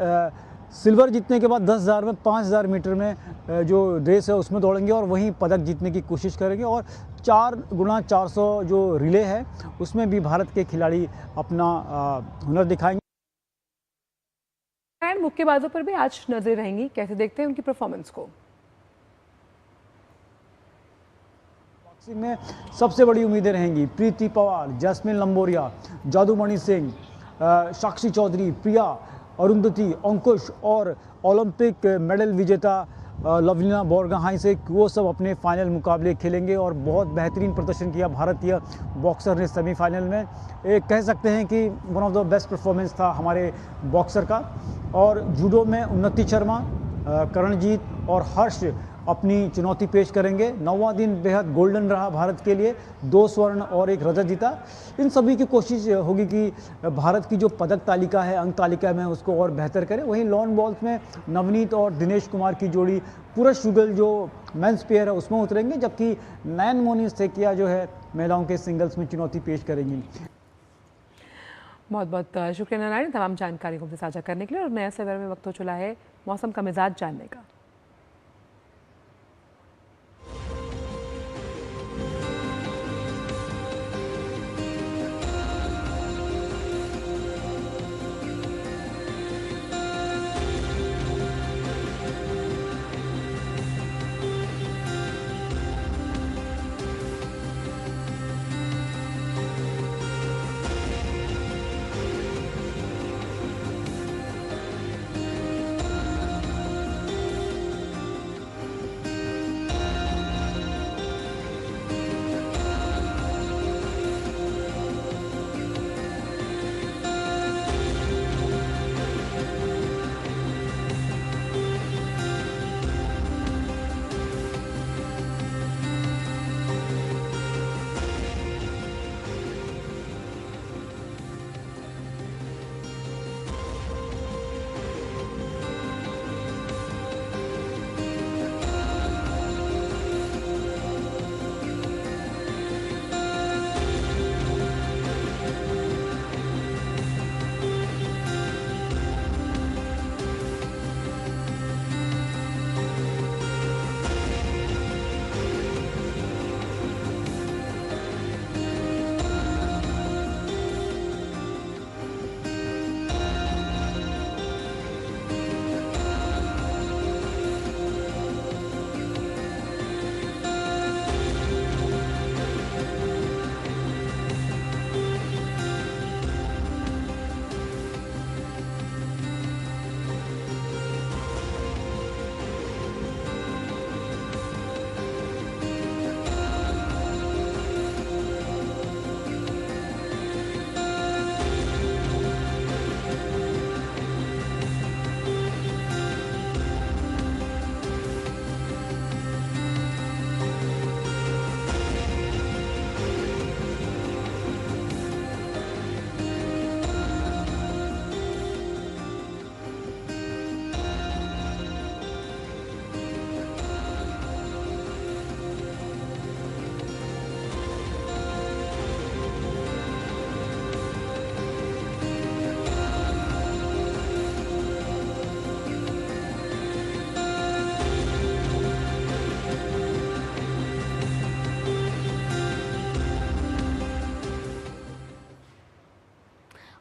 सिल्वर जीतने के बाद 10,000 में 5,000 मीटर में जो रेस है उसमें दौड़ेंगे और वहीं पदक जीतने की कोशिश करेंगे। और 4x400 जो रिले है उसमें भी भारत के खिलाड़ी अपना हुनर दिखाएंगे। मुक्केबाजों पर भी आज नजरें रहेंगी, कैसे देखते हैं उनकी परफॉर्मेंस को? बॉक्सिंग में सबसे बड़ी उम्मीदें रहेंगी प्रीति पवार, जैस्मिन लंबोरिया, जादूमणि सिंह, साक्षी चौधरी, प्रिया अरुंधति, अंकुश और ओलंपिक मेडल विजेता लवलीना बोरगोहाई से, वो सब अपने फाइनल मुकाबले खेलेंगे। और बहुत बेहतरीन प्रदर्शन किया भारतीय बॉक्सर ने सेमीफाइनल में। एक कह सकते हैं कि one of the best performance था हमारे बॉक्सर का। और जूडो में उन्नति शर्मा, करणजीत और हर्ष अपनी चुनौती पेश करेंगे। 9वां दिन बेहद गोल्डन रहा भारत के लिए, 2 स्वर्ण और 1 रजत जीता। इन सभी की कोशिश होगी कि भारत की जो पदक तालिका है, अंक तालिका में, उसको और बेहतर करें। वहीं लॉन बॉल्स में नवनीत और दिनेश कुमार की जोड़ी पुरुष युगल जो मेंस पेयर है उसमें उतरेंगे, जबकि नयन मोनी सेकिया जो है महिलाओं के सिंगल्स में चुनौती पेश करेंगी। बहुत बहुत शुक्रिया नारायण तमाम जानकारी को साझा करने के लिए। और नया सवेरा में वक्त हो चला है मौसम का मिजाज जानने का।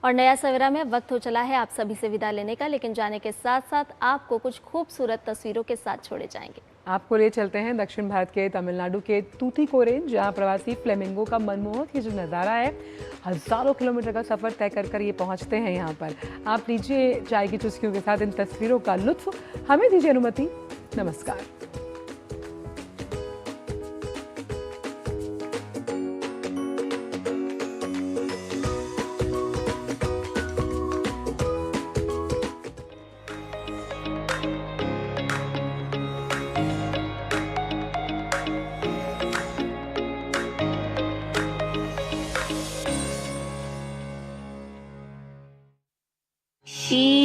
और नया सवेरा में वक्त हो चला है आप सभी से विदा लेने का, लेकिन जाने के साथ साथ आपको कुछ खूबसूरत तस्वीरों के साथ छोड़े जाएंगे। आपको ले चलते हैं दक्षिण भारत के तमिलनाडु के तूतीकोरिन, जहां प्रवासी फ्लेमिंगो का मनमोहक ये जो नज़ारा है, हज़ारों किलोमीटर का सफ़र तय कर ये पहुंचते हैं यहाँ पर। आप लीजिए चाय की चुस्कियों के साथ इन तस्वीरों का लुत्फ। हमें दीजिए अनुमति। नमस्कार। She